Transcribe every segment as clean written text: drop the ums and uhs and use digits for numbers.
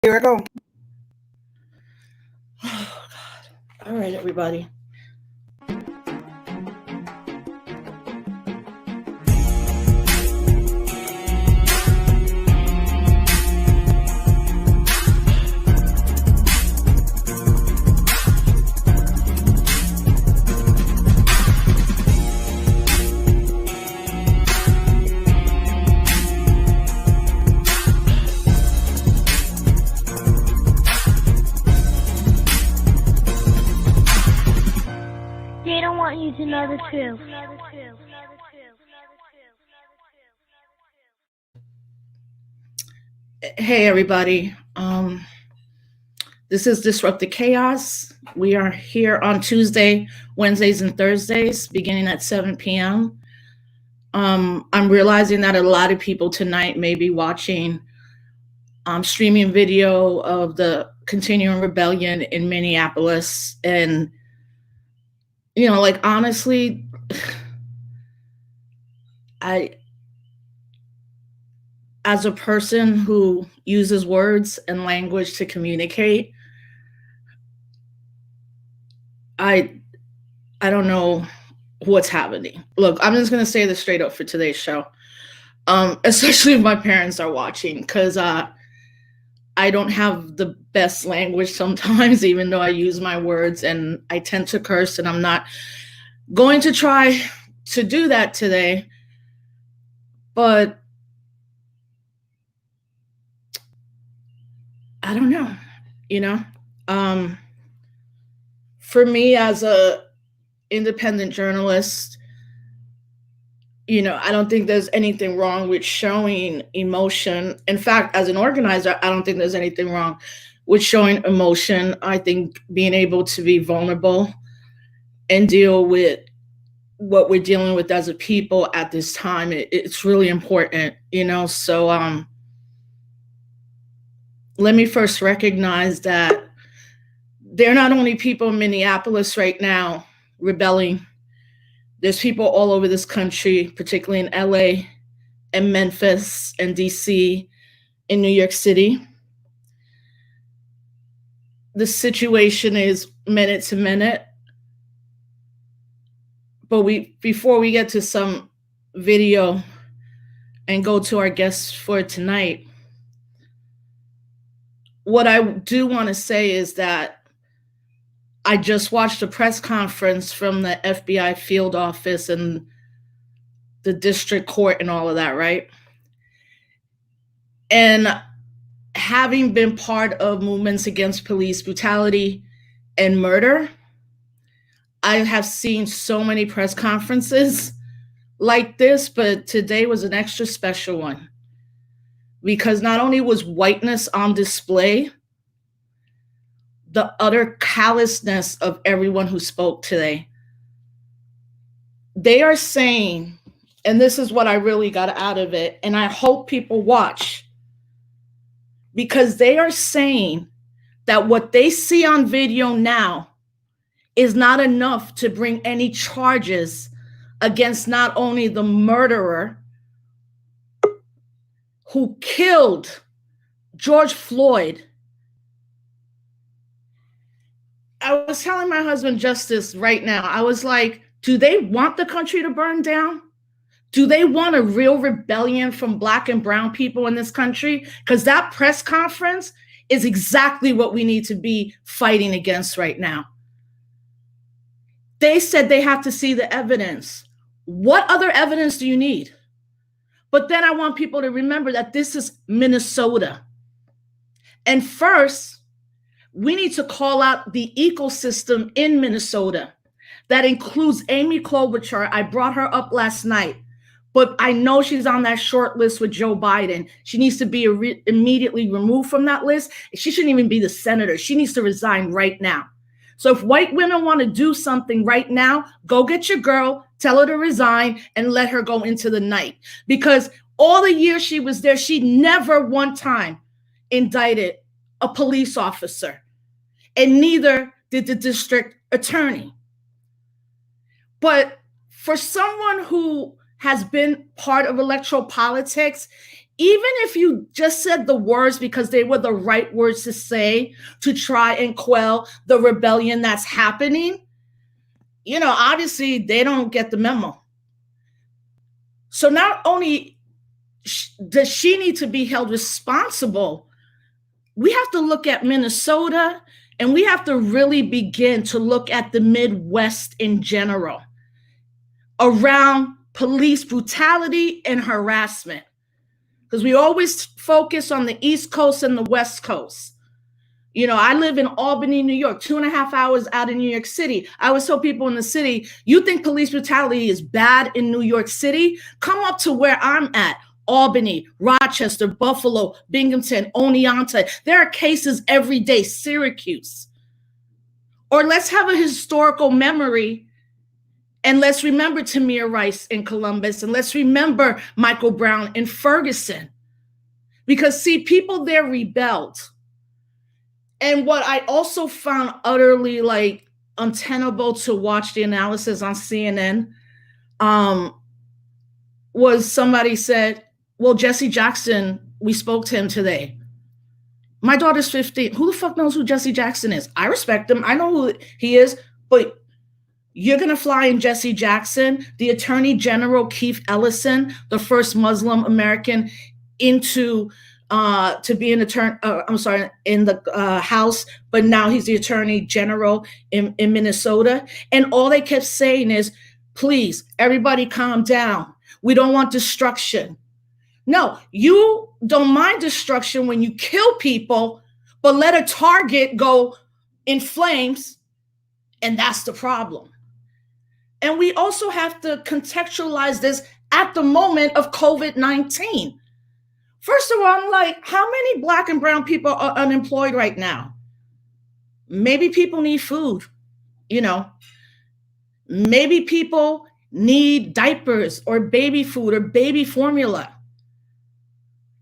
Here I go. Oh, God. All right, everybody. They don't want you to know the truth. Hey, everybody. This is Disrupt the Chaos. We are here on Tuesday, Wednesdays, and Thursdays, beginning at 7 p.m. I'm realizing that a lot of people tonight may be watching streaming video of the continuing rebellion in Minneapolis. And, honestly, as a person who uses words and language to communicate, I don't know what's happening. Look, I'm just going to say this straight up for today's show, especially if my parents are watching, because I don't have the best language sometimes, even though I use my words, and I tend to curse, and I'm not going to try to do that today. But I don't know, for me as a independent journalist, I don't think there's anything wrong with showing emotion. In fact, as an organizer, I don't think there's anything wrong with showing emotion. I think being able to be vulnerable and deal with what we're dealing with as a people at this time, it's really important, so let me first recognize that there are not only people in Minneapolis right now rebelling. There's people all over this country, particularly in LA and Memphis and DC, in New York City. The situation is minute to minute. But before we get to some video and go to our guests for tonight, what I do want to say is that I just watched a press conference from the FBI field office and the district court and all of that, right? And having been part of movements against police brutality and murder, I have seen so many press conferences like this, but today was an extra special one. Because not only was whiteness on display, the utter callousness of everyone who spoke today. They are saying, and this is what I really got out of it, and I hope people watch, because they are saying that what they see on video now is not enough to bring any charges against not only the murderer who killed George Floyd. I was telling my husband just this right now. I was like, do they want the country to burn down? Do they want a real rebellion from Black and brown people in this country? Because that press conference is exactly what we need to be fighting against right now. They said they have to see the evidence. What other evidence do you need? But then I want people to remember that this is Minnesota. And first, we need to call out the ecosystem in Minnesota. That includes Amy Klobuchar. I brought her up last night, but I know she's on that short list with Joe Biden. She needs to be immediately removed from that list. She shouldn't even be the senator. She needs to resign right now. So if white women want to do something right now, go get your girl, tell her to resign, and let her go into the night. Because all the years she was there, she never one time indicted a police officer. And neither did the district attorney. But for someone who has been part of electoral politics even if you just said the words because they were the right words to say to try and quell the rebellion that's happening, obviously they don't get the memo. So not only does she need to be held responsible, we have to look at Minnesota, and we have to really begin to look at the Midwest in general around police brutality and harassment. Because we always focus on the East Coast and the West Coast. I live in Albany, New York, 2.5 hours out of New York City. I always tell people in the city, you think police brutality is bad in New York City? Come up to where I'm at. Albany, Rochester, Buffalo, Binghamton, Oneonta. There are cases every day, Syracuse. Or let's have a historical memory, and let's remember Tamir Rice in Columbus, and let's remember Michael Brown in Ferguson. Because, see, people there rebelled. And what I also found utterly untenable to watch the analysis on CNN was somebody said, well, Jesse Jackson, we spoke to him today. My daughter's 15. Who the fuck knows who Jesse Jackson is? I respect him. I know who he is, but you're going to fly in Jesse Jackson, the Attorney General Keith Ellison, the first Muslim American to be an attorney, in the House, but now he's the Attorney General in Minnesota. And all they kept saying is, please, everybody calm down. We don't want destruction. No, you don't mind destruction when you kill people, but let a target go in flames, and that's the problem. And we also have to contextualize this at the moment of COVID-19. First of all, I'm like, how many Black and brown people are unemployed right now? Maybe people need food, Maybe people need diapers or baby food or baby formula.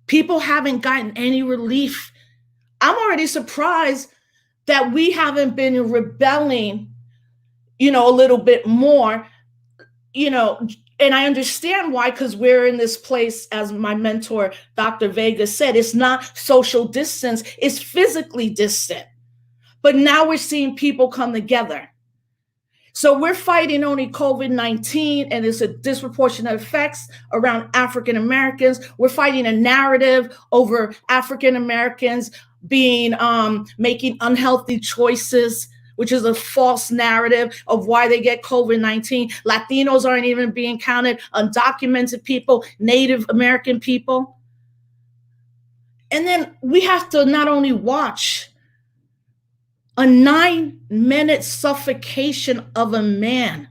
People haven't gotten any relief. I'm already surprised that we haven't been rebelling, a little bit more, and I understand why, because we're in this place, as my mentor, Dr. Vega, said, it's not social distance, it's physically distant. But now we're seeing people come together. So we're fighting only COVID-19 and its disproportionate effects around African Americans. We're fighting a narrative over African Americans being making unhealthy choices, which is a false narrative of why they get COVID-19. Latinos aren't even being counted, undocumented people, Native American people. And then we have to not only watch a 9-minute suffocation of a man.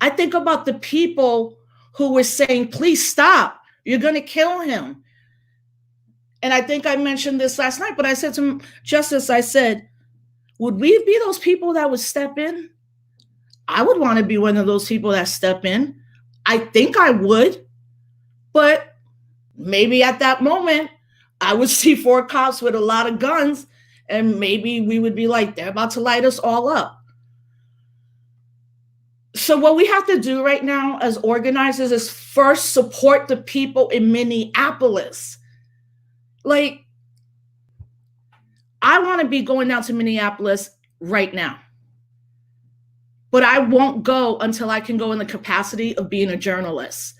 I think about the people who were saying, please stop, you're going to kill him. And I think I mentioned this last night, but I said to Justice, I said, would we be those people that would step in? I would want to be one of those people that step in. I think I would, but maybe at that moment, I would see 4 cops with a lot of guns, and maybe we would be like, they're about to light us all up. So what we have to do right now as organizers is first support the people in Minneapolis. I want to be going down to Minneapolis right now. But I won't go until I can go in the capacity of being a journalist.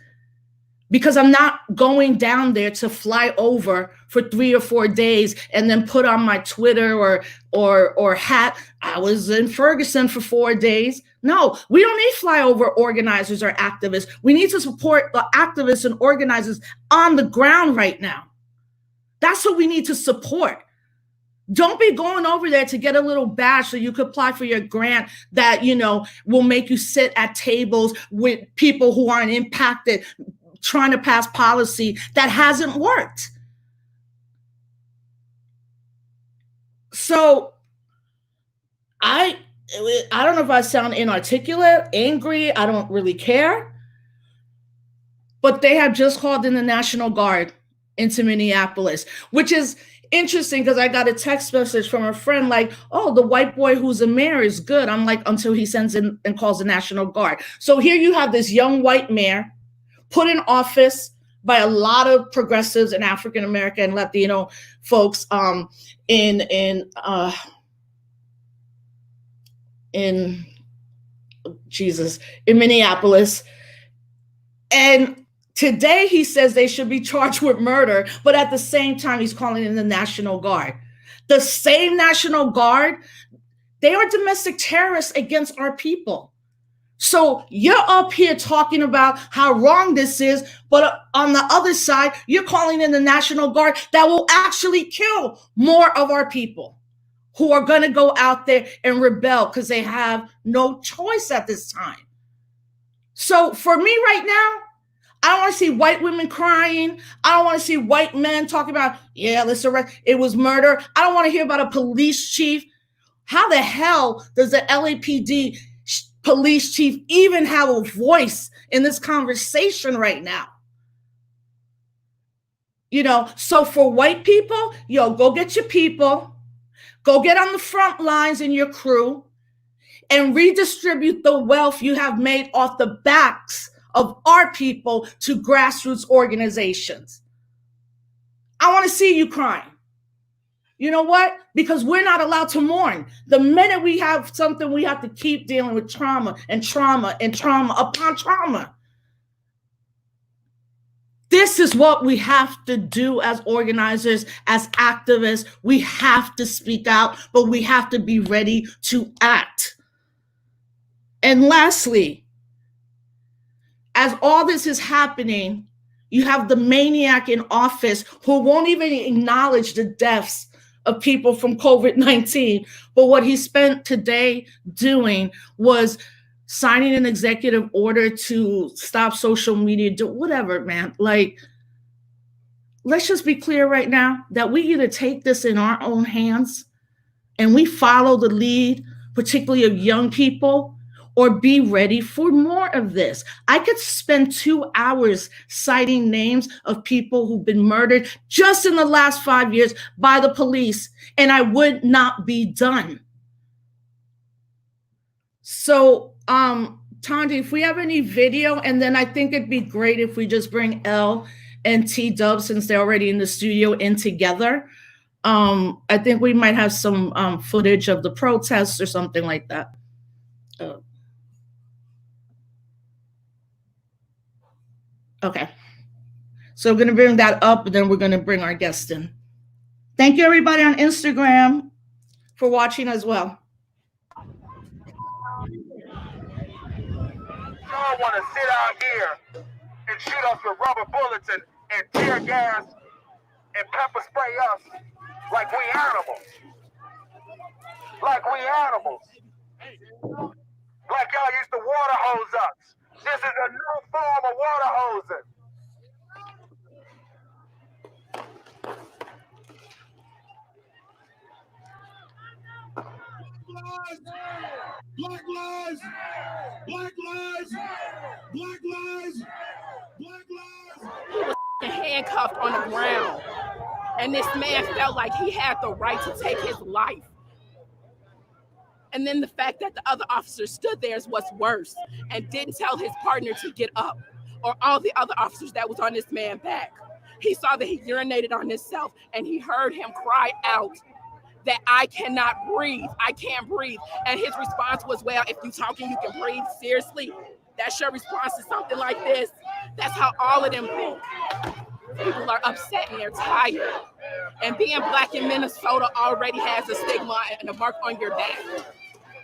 Because I'm not going down there to fly over for 3 or 4 days and then put on my Twitter or hat. I was in Ferguson for 4 days. No, we don't need flyover organizers or activists. We need to support the activists and organizers on the ground right now. That's what we need to support. Don't be going over there to get a little badge so you could apply for your grant that, will make you sit at tables with people who aren't impacted, trying to pass policy that hasn't worked. So I don't know if I sound inarticulate, angry, I don't really care. But they have just called in the National Guard into Minneapolis, which is interesting because I got a text message from a friend like, oh, the white boy who's a mayor is good. I'm like, until he sends in and calls the National Guard. So here you have this young white mayor put in office by a lot of progressives and African American and Latino folks in Jesus, in Minneapolis. And today he says they should be charged with murder, but at the same time he's calling in the National Guard. The same National Guard, they are domestic terrorists against our people. So you're up here talking about how wrong this is, but on the other side, you're calling in the National Guard that will actually kill more of our people who are going to go out there and rebel because they have no choice at this time. So for me right now, I don't want to see white women crying. I don't want to see white men talking about, yeah, let's arrest. It was murder. I don't want to hear about a police chief. How the hell does the LAPD police chief even have a voice in this conversation right now? You know, so for white people, go get your people, go get on the front lines in your crew and redistribute the wealth you have made off the backs of our people to grassroots organizations. I want to see you crying. You know what? Because we're not allowed to mourn. The minute we have something, we have to keep dealing with trauma and trauma and trauma upon trauma. This is what we have to do as organizers, as activists. We have to speak out, but we have to be ready to act. And lastly, as all this is happening, you have the maniac in office who won't even acknowledge the deaths of people from COVID-19. But what he spent today doing was signing an executive order to stop social media, do whatever, man. Like, let's just be clear right now that we either take this in our own hands and we follow the lead, particularly of young people, or be ready for more of this. I could spend 2 hours citing names of people who've been murdered just in the last 5 years by the police, and I would not be done. So, Tandi, if we have any video, and then I think it'd be great if we just bring Elle and T-Dub, since they're already in the studio, in together. I think we might have some footage of the protests or something like that. Okay. So we're going to bring that up, and then we're going to bring our guest in. Thank you, everybody on Instagram, for watching as well. Y'all want to sit out here and shoot us with rubber bullets and tear gas and pepper spray us like we animals. Like we animals. Like y'all used to water hose us. This is a new form of water hosing. Black lives! Black lives! Black lives! Black lives! He was handcuffed on the ground, and this man felt like he had the right to take his life. And then the fact that the other officer stood there is what's worse, and didn't tell his partner to get up, or all the other officers that was on this man's back. He saw that he urinated on himself, and he heard him cry out that I cannot breathe. I can't breathe. And his response was, well, if you talking, you can breathe. Seriously? That's your response to something like this? That's how all of them think. People are upset and they're tired. And being black in Minnesota already has a stigma and a mark on your back.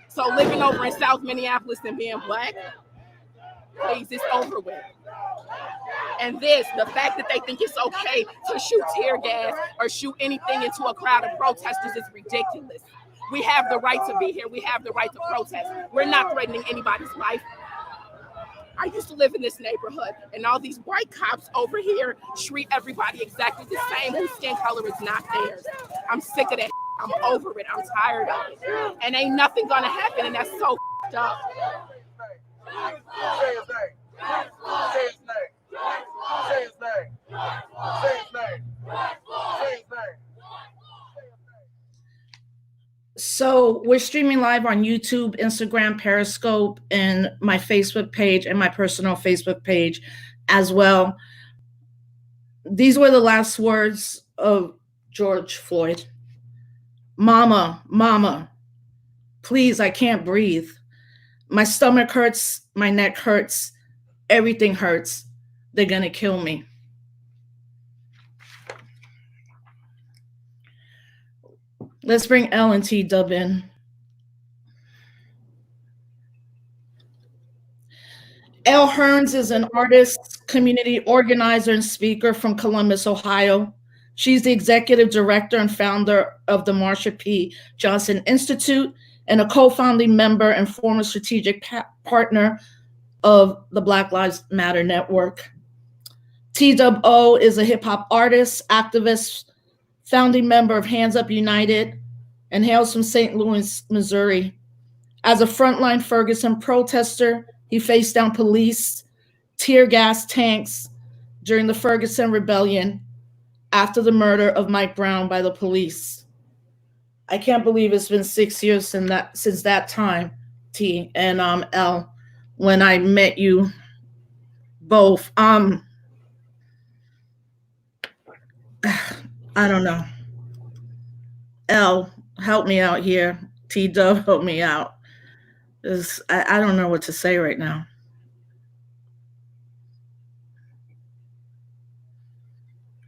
So living over in South Minneapolis and being black, please, it's over with. And this, the fact that they think it's okay to shoot tear gas or shoot anything into a crowd of protesters is ridiculous. We have the right to be here. We have the right to protest. We're not threatening anybody's life. I used to live in this neighborhood, and all these white cops over here treat everybody exactly the same whose skin color is not theirs. I'm sick of that. I'm over it. I'm tired of it. And ain't nothing gonna happen, and that's so up. Say his name. Say his name. Say his name. Say his name. Say his name. So we're streaming live on YouTube, Instagram, Periscope, and my Facebook page and my personal Facebook page as well. These were the last words of George Floyd. Mama, mama, please, I can't breathe. My stomach hurts, my neck hurts, everything hurts. They're gonna kill me. Let's bring Elle and T-Dub in. Elle Hearns is an artist, community organizer, and speaker from Columbus, Ohio. She's the executive director and founder of the Marsha P. Johnson Institute and a co-founding member and former strategic partner of the Black Lives Matter Network. T-Dub-O is a hip-hop artist, activist, founding member of Hands Up United, and hails from St. Louis, Missouri. As a frontline Ferguson protester, he faced down police, tear gas tanks during the Ferguson Rebellion after the murder of Mike Brown by the police. I can't believe it's been 6 years since that time, T and Elle, when I met you both. I don't know. Elle, help me out here. T-Dub, help me out. I don't know what to say right now.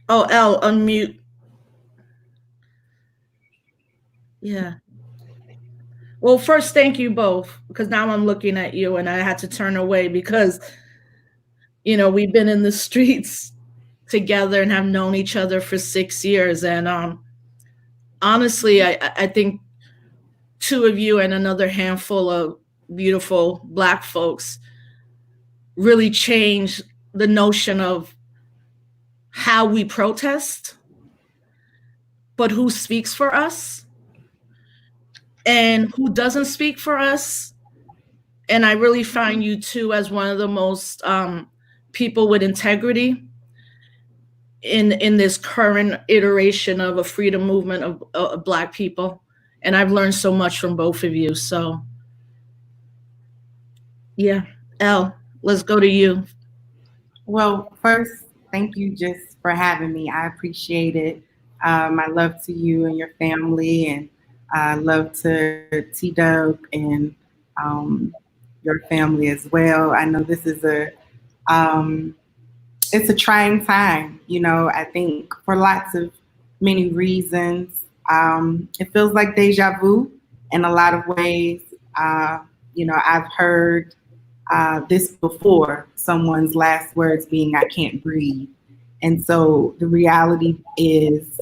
Oh, Elle, unmute. Yeah. Well, first, thank you both, because now I'm looking at you and I had to turn away because, you know, we've been in the streets together and have known each other for 6 years. And honestly, I think two of you and another handful of beautiful Black folks really changed the notion of how we protest, but who speaks for us and who doesn't speak for us. And I really find you two as one of the most people with integrity in this current iteration of a freedom movement of Black people. And I've learned so much from both of you. So yeah, Elle, let's go to you. Well, first, thank you just for having me. I appreciate it. My love to you and your family, and love to T-Dub and your family as well. I know this is it's a trying time, you know, I think for lots of many reasons. It feels like deja vu in a lot of ways. You know, I've heard this before, someone's last words being, I can't breathe. And so the reality is,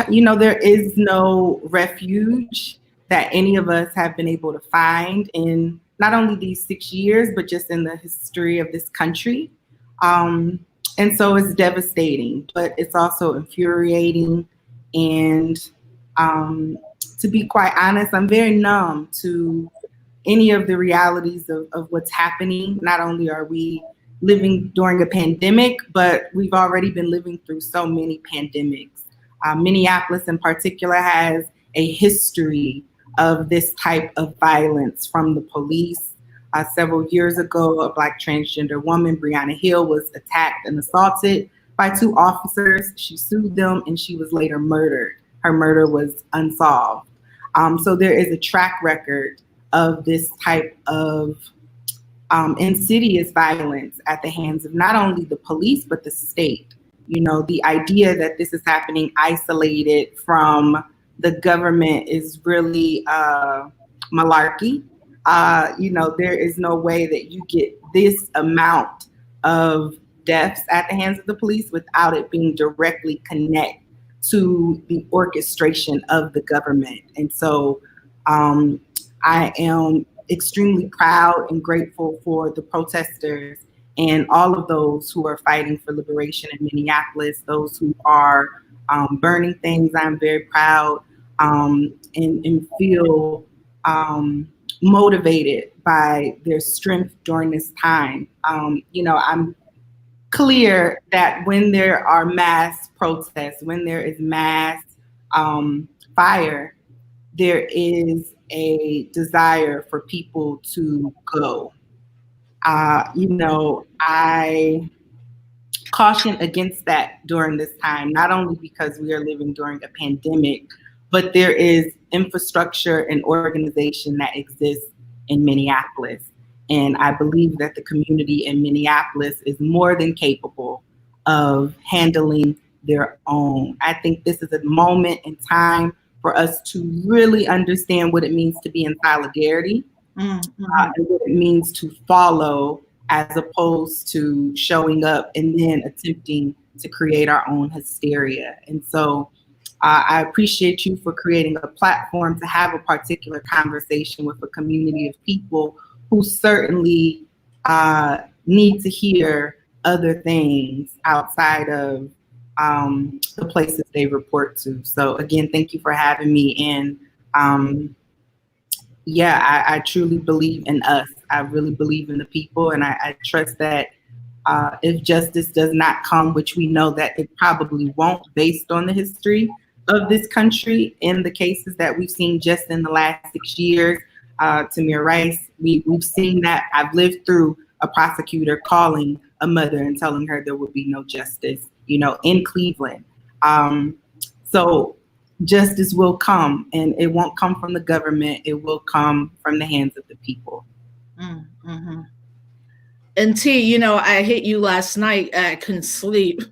you know, there is no refuge that any of us have been able to find in not only these 6 years, but just in the history of this country. And so it's devastating, but it's also infuriating. And to be quite honest, I'm very numb to any of the realities of what's happening. Not only are we living during a pandemic, but we've already been living through so many pandemics. Minneapolis in particular has a history of this type of violence from the police. Several years ago, a Black transgender woman, Breonna Hill, was attacked and assaulted by 2 officers. She sued them and she was later murdered. Her murder was unsolved. So there is a track record of this type of insidious violence at the hands of not only the police, but the state. You know, the idea that this is happening isolated from the government is really malarkey. You know, there is no way that you get this amount of deaths at the hands of the police without it being directly connected to the orchestration of the government. And so I am extremely proud and grateful for the protesters and all of those who are fighting for liberation in Minneapolis, those who are burning things. I'm very proud and feel motivated by their strength during this time. You know, I'm clear that when there are mass protests, when there is mass fire, there is a desire for people to go. You know, I caution against that during this time, not only because we are living during a pandemic, but there is infrastructure and organization that exists in Minneapolis. And I believe that the community in Minneapolis is more than capable of handling their own. I think this is a moment in time for us to really understand what it means to be in solidarity, and what it means to follow, as opposed to showing up and then attempting to create our own hysteria. And so I appreciate you for creating a platform to have a particular conversation with a community of people who certainly need to hear other things outside of the places they report to. So again, thank you for having me. And yeah, I truly believe in us. I really believe in the people, and I trust that if justice does not come, which we know that it probably won't based on the history of this country in the cases that we've seen just in the last 6 years, Tamir Rice, we've seen that. I've lived through a prosecutor calling a mother and telling her there would be no justice, in Cleveland. So justice will come, and it won't come from the government. It will come from the hands of the people. Mm-hmm. And T, I hit you last night. I couldn't sleep.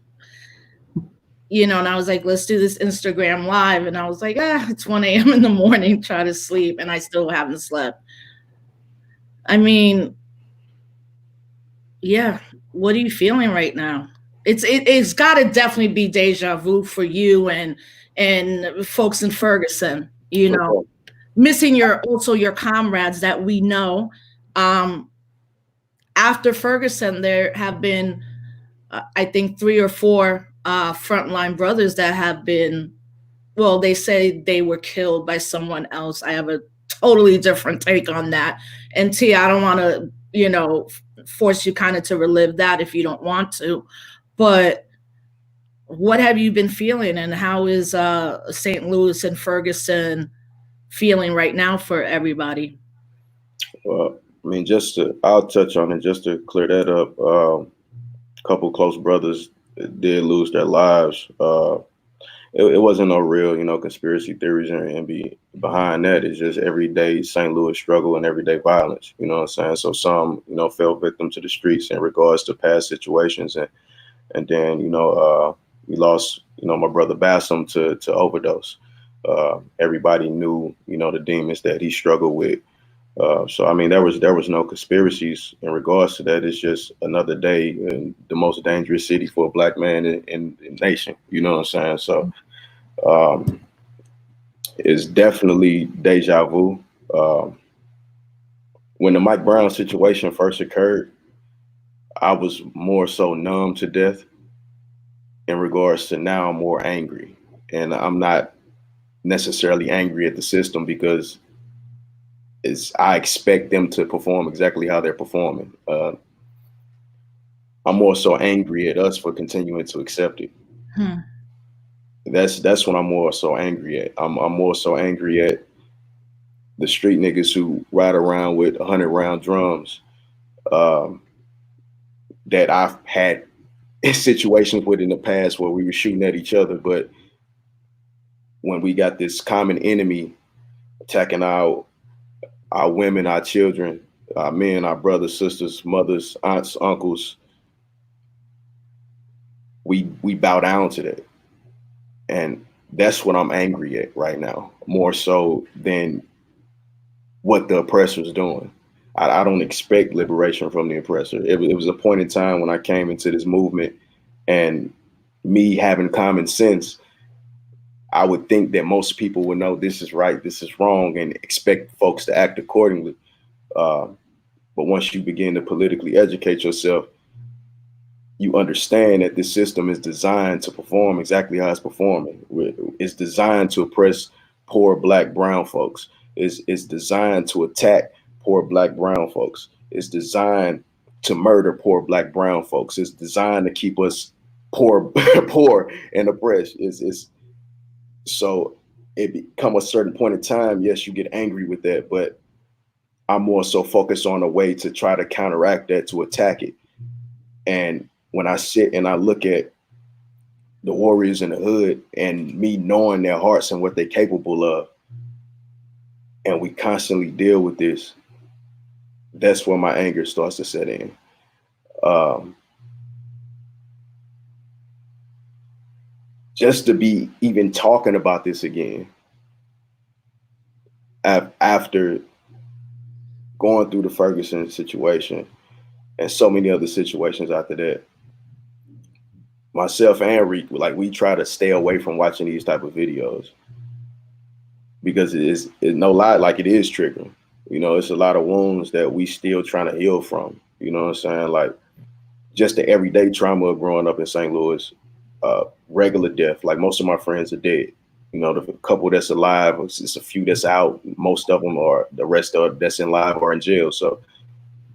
And I was like, let's do this Instagram live. And I was like, it's 1 a.m. in the morning, try to sleep. And I still haven't slept. I mean, yeah. What are you feeling right now? It's got to definitely be deja vu for you and folks in Ferguson, missing your comrades that we know. After Ferguson, there have been, I think, 3 or 4 frontline brothers that have been, well, they say they were killed by someone else. I have a totally different take on that. And T, I don't want to, force you kind of to relive that if you don't want to. But what have you been feeling, and how is St. Louis and Ferguson feeling right now for everybody? Well, I mean, I'll touch on it just to clear that up. A couple close brothers did lose their lives. It wasn't no real, conspiracy theories and behind that. It's just everyday St. Louis struggle and everyday violence. You know what I'm saying? So some, fell victim to the streets in regards to past situations, and then we lost, my brother Bassam to overdose. Everybody knew, the demons that he struggled with. So, I mean, there was no conspiracies in regards to that. It's just another day in the most dangerous city for a Black man in the nation. You know what I'm saying? So it's definitely deja vu. When the Mike Brown situation first occurred, I was more so numb to death. In regards to now, I'm more angry. And I'm not necessarily angry at the system, because I expect them to perform exactly how they're performing. I'm more so angry at us for continuing to accept it. That's what I'm more so angry at. I'm more so angry at the street niggas who ride around with 100-round drums that I've had situations with in the past where we were shooting at each other. But when we got this common enemy attacking our women, our children, our men, our brothers, sisters, mothers, aunts, uncles, we bow down to that. And that's what I'm angry at right now, more so than what the oppressor's doing. I don't expect liberation from the oppressor. It was a point in time when I came into this movement, and me having common sense, I would think that most people would know this is right, this is wrong, and expect folks to act accordingly. But once you begin to politically educate yourself, you understand that this system is designed to perform exactly how it's performing. It's designed to oppress poor Black, brown folks. It's designed to attack poor Black, brown folks. It's designed to murder poor Black, brown folks. It's designed to keep us poor and oppressed. So it become a certain point in time, yes, you get angry with that, but I'm more so focused on a way to try to counteract that, to attack it. And when I sit and I look at the Warriors in the hood and me knowing their hearts and what they're capable of, and we constantly deal with this, that's where my anger starts to set in. Just to be even talking about this again after going through the Ferguson situation and so many other situations after that, myself and Reek, like, we try to stay away from watching these type of videos because it's no lie, like, it is triggering. You know, it's a lot of wounds that we still trying to heal from. You know what I'm saying? Like, just the everyday trauma of growing up in St. Louis, regular death. Like, most of my friends are dead. You know, the couple that's alive, it's a few that's out. Most of them are, the rest of that's in live or in jail. So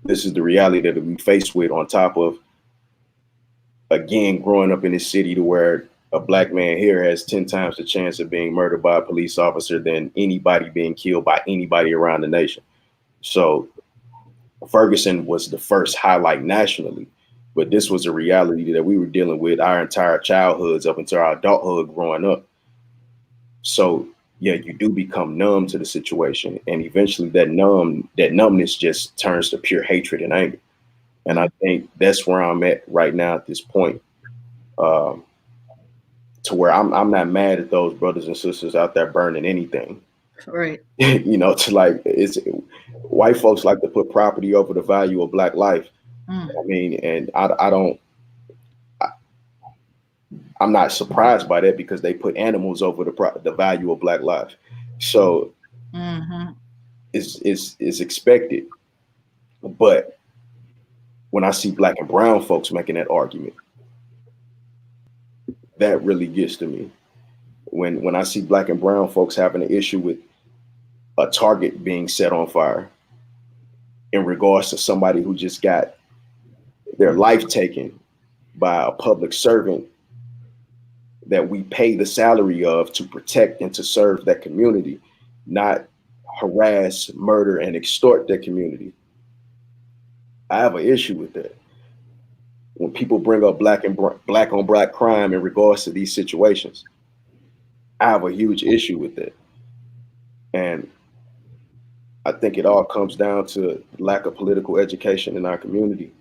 this is the reality that we face with, on top of, again, growing up in this city to where a black man here has 10 times the chance of being murdered by a police officer than anybody being killed by anybody around the nation. So Ferguson was the first highlight nationally, but this was a reality that we were dealing with our entire childhoods up until our adulthood growing up. So yeah, you do become numb to the situation, and eventually that numbness just turns to pure hatred and anger. And I think that's where I'm at right now at this point, to where I'm not mad at those brothers and sisters out there burning anything. Right. You know, to like, it's white folks like to put property over the value of black life. I mean, and I'm not surprised by that, because they put animals over the value of black life. So it's expected. But when I see black and brown folks making that argument, that really gets to me. When I see black and brown folks having an issue with a target being set on fire in regards to somebody who just got their life taken by a public servant that we pay the salary of to protect and to serve that community, not harass, murder, and extort that community. I have an issue with that. When people bring up black on black crime in regards to these situations, I have a huge issue with that. And I think it all comes down to lack of political education in our community.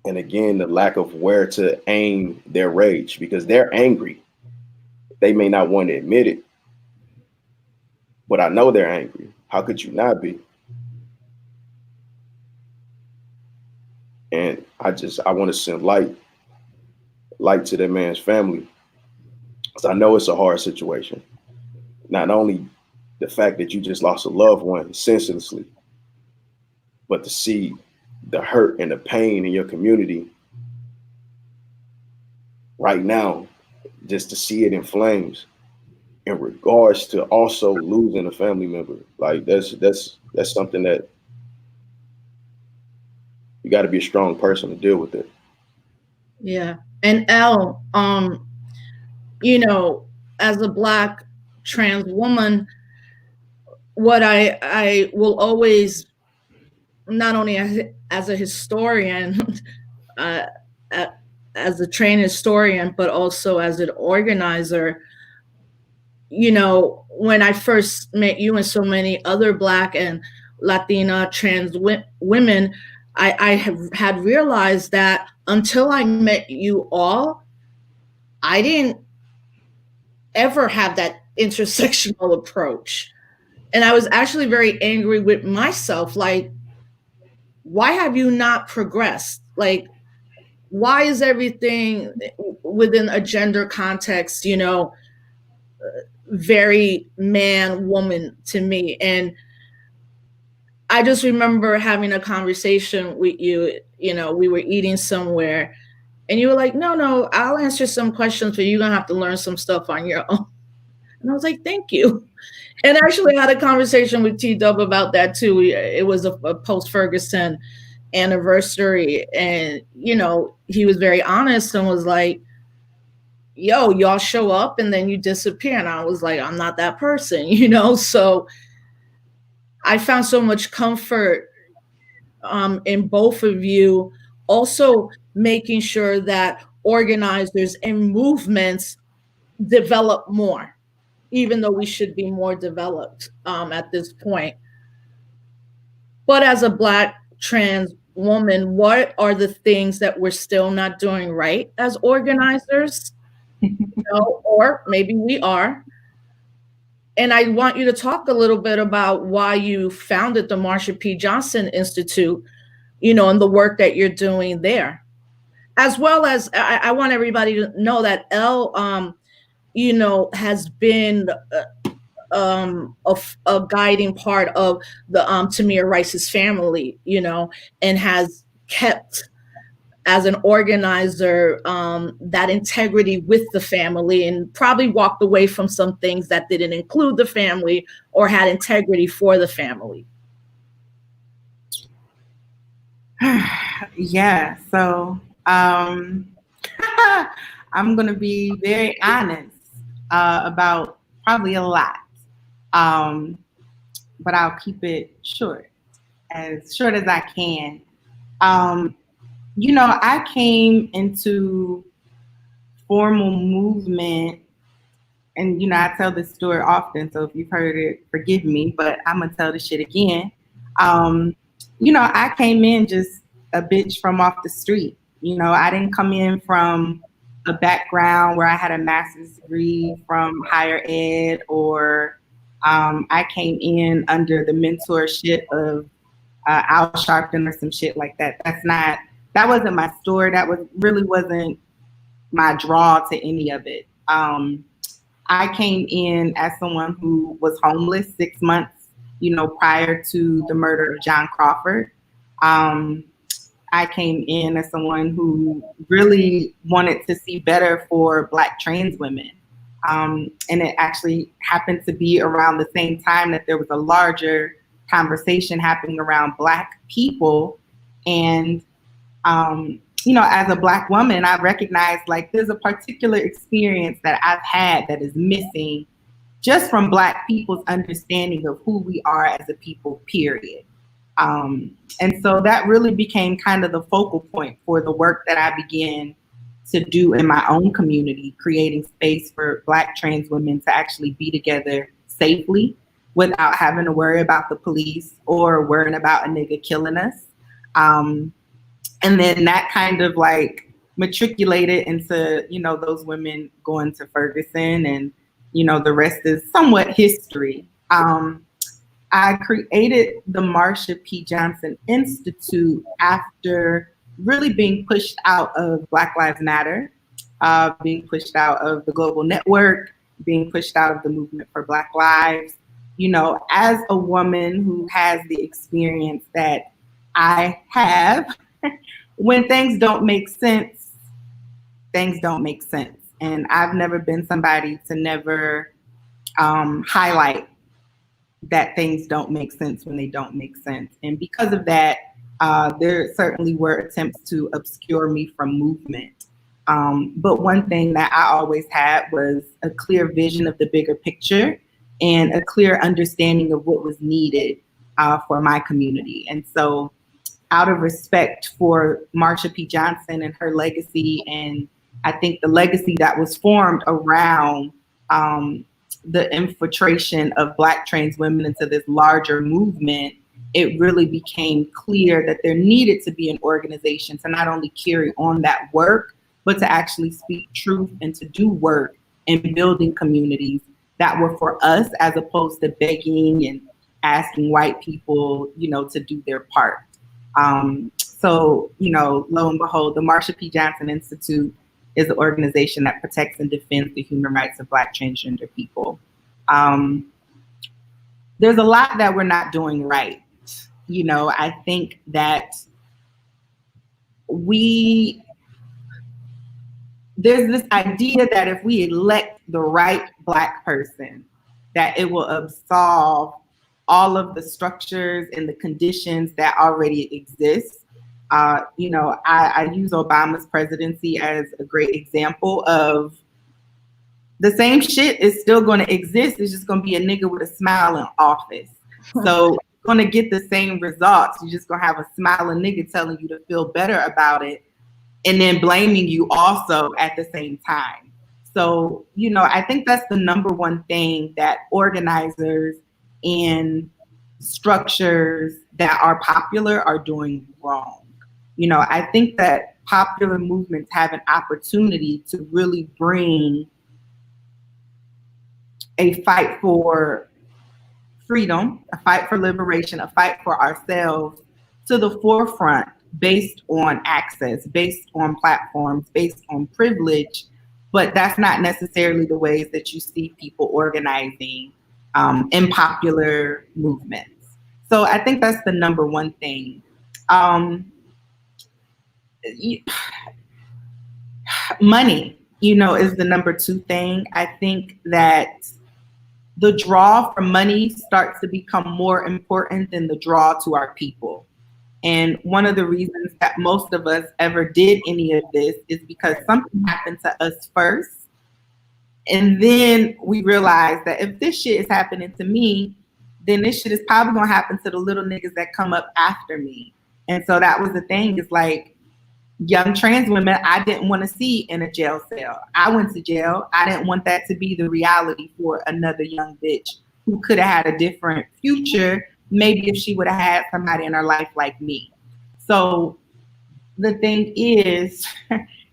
And again, the lack of where to aim their rage, because they're angry. They may not want to admit it, but I know they're angry. How could you not be? And I want to send light to that man's family, because I know it's a hard situation. Not only the fact that you just lost a loved one senselessly, but to see the hurt and the pain in your community right now, just to see it in flames, in regards to also losing a family member. Like, that's something that you got to be a strong person to deal with it. Yeah. And Elle, you know, as a Black trans woman, what I will always, not only as a historian, as a trained historian, but also as an organizer, you know, when I first met you and so many other Black and Latina trans women, I had realized that until I met you all, I didn't ever have that intersectional approach. And I was actually very angry with myself. Like, why have you not progressed? Like, why is everything within a gender context, you know, very man, woman to me? And I just remember having a conversation with you, you know, we were eating somewhere and you were like, no, I'll answer some questions, but you're going to have to learn some stuff on your own. And I was like, thank you. And I actually had a conversation with T-Dub about that too. It was a post-Ferguson anniversary. And, you know, he was very honest and was like, yo, y'all show up and then you disappear. And I was like, I'm not that person, you know? So I found so much comfort in both of you. Also, making sure that organizers and movements develop more, even though we should be more developed at this point. But as a Black trans woman, what are the things that we're still not doing right as organizers? Or maybe we are. And I want you to talk a little bit about why you founded the Marsha P. Johnson Institute, and the work that you're doing there. As well as I want everybody to know that Elle, has been a guiding part of the Tamir Rice's family, and has kept as an organizer that integrity with the family, and probably walked away from some things that didn't include the family or had integrity for the family. Yeah, so I'm going to be very honest about probably a lot, but I'll keep it short as I can. I came into formal movement, and I tell this story often, so if you've heard it, forgive me, but I'm going to tell this shit again. I came in just a bitch from off the street. I didn't come in from a background where I had a master's degree from higher ed, or I came in under the mentorship of Al Sharpton or some shit like that. That wasn't my story. That really wasn't my draw to any of it. I came in as someone who was homeless 6 months, prior to the murder of John Crawford. I came in as someone who really wanted to see better for Black trans women. And it actually happened to be around the same time that there was a larger conversation happening around Black people. And, as a Black woman, I recognized there's a particular experience that I've had that is missing just from Black people's understanding of who we are as a people, period. And so that really became kind of the focal point for the work that I began to do in my own community, creating space for Black trans women to actually be together safely without having to worry about the police or worrying about a nigga killing us. And then that kind of matriculated into, those women going to Ferguson, and, the rest is somewhat history. I created the Marsha P. Johnson Institute after really being pushed out of Black Lives Matter, being pushed out of the Global Network, being pushed out of the movement for Black Lives. As a woman who has the experience that I have, when things don't make sense, things don't make sense. And I've never been somebody to never highlight that things don't make sense when they don't make sense. And because of that, there certainly were attempts to obscure me from movement. But one thing that I always had was a clear vision of the bigger picture and a clear understanding of what was needed for my community. And so out of respect for Marsha P. Johnson and her legacy, and I think the legacy that was formed around the infiltration of Black trans women into this larger movement, it really became clear that there needed to be an organization to not only carry on that work, but to actually speak truth and to do work in building communities that were for us, as opposed to begging and asking white people, to do their part. So, lo and behold, the Marsha P. Johnson Institute is an organization that protects and defends the human rights of Black transgender people. There's a lot that we're not doing right. I think that there's this idea that if we elect the right Black person, that it will absolve all of the structures and the conditions that already exist. I use Obama's presidency as a great example of the same shit is still going to exist. It's just going to be a nigga with a smile in office. So you're going to get the same results. You're just going to have a smiling nigga telling you to feel better about it. and then blaming you also at the same time. So, you know, I think that's the number one thing that organizers and structures that are popular are doing wrong. You know, I think that popular movements have an opportunity to really bring a fight for freedom, a fight for liberation, a fight for ourselves to the forefront based on access, based on platforms, based on privilege. But that's not necessarily the ways that you see people organizing in popular movements. So I think that's the number one thing. Money, you know, is the number two thing. I think that the draw for money starts to become more important than the draw to our people. And one of the reasons that most of us ever did any of this is because something happened to us first. And then we realized that if this shit is happening to me, then this shit is probably gonna happen to the little niggas that come up after me. And so that was the thing, is like, young trans women I didn't want to see in a jail cell. I went to jail. I didn't want that to be the reality for another young bitch who could have had a different future, maybe if she would have had somebody in her life like me. So the thing is,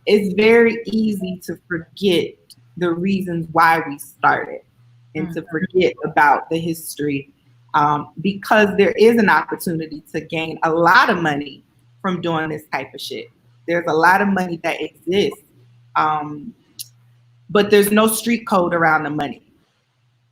it's very easy to forget the reasons why we started and to forget about the history, because there is an opportunity to gain a lot of money from doing this type of shit. There's a lot of money that exists, but there's no street code around the money.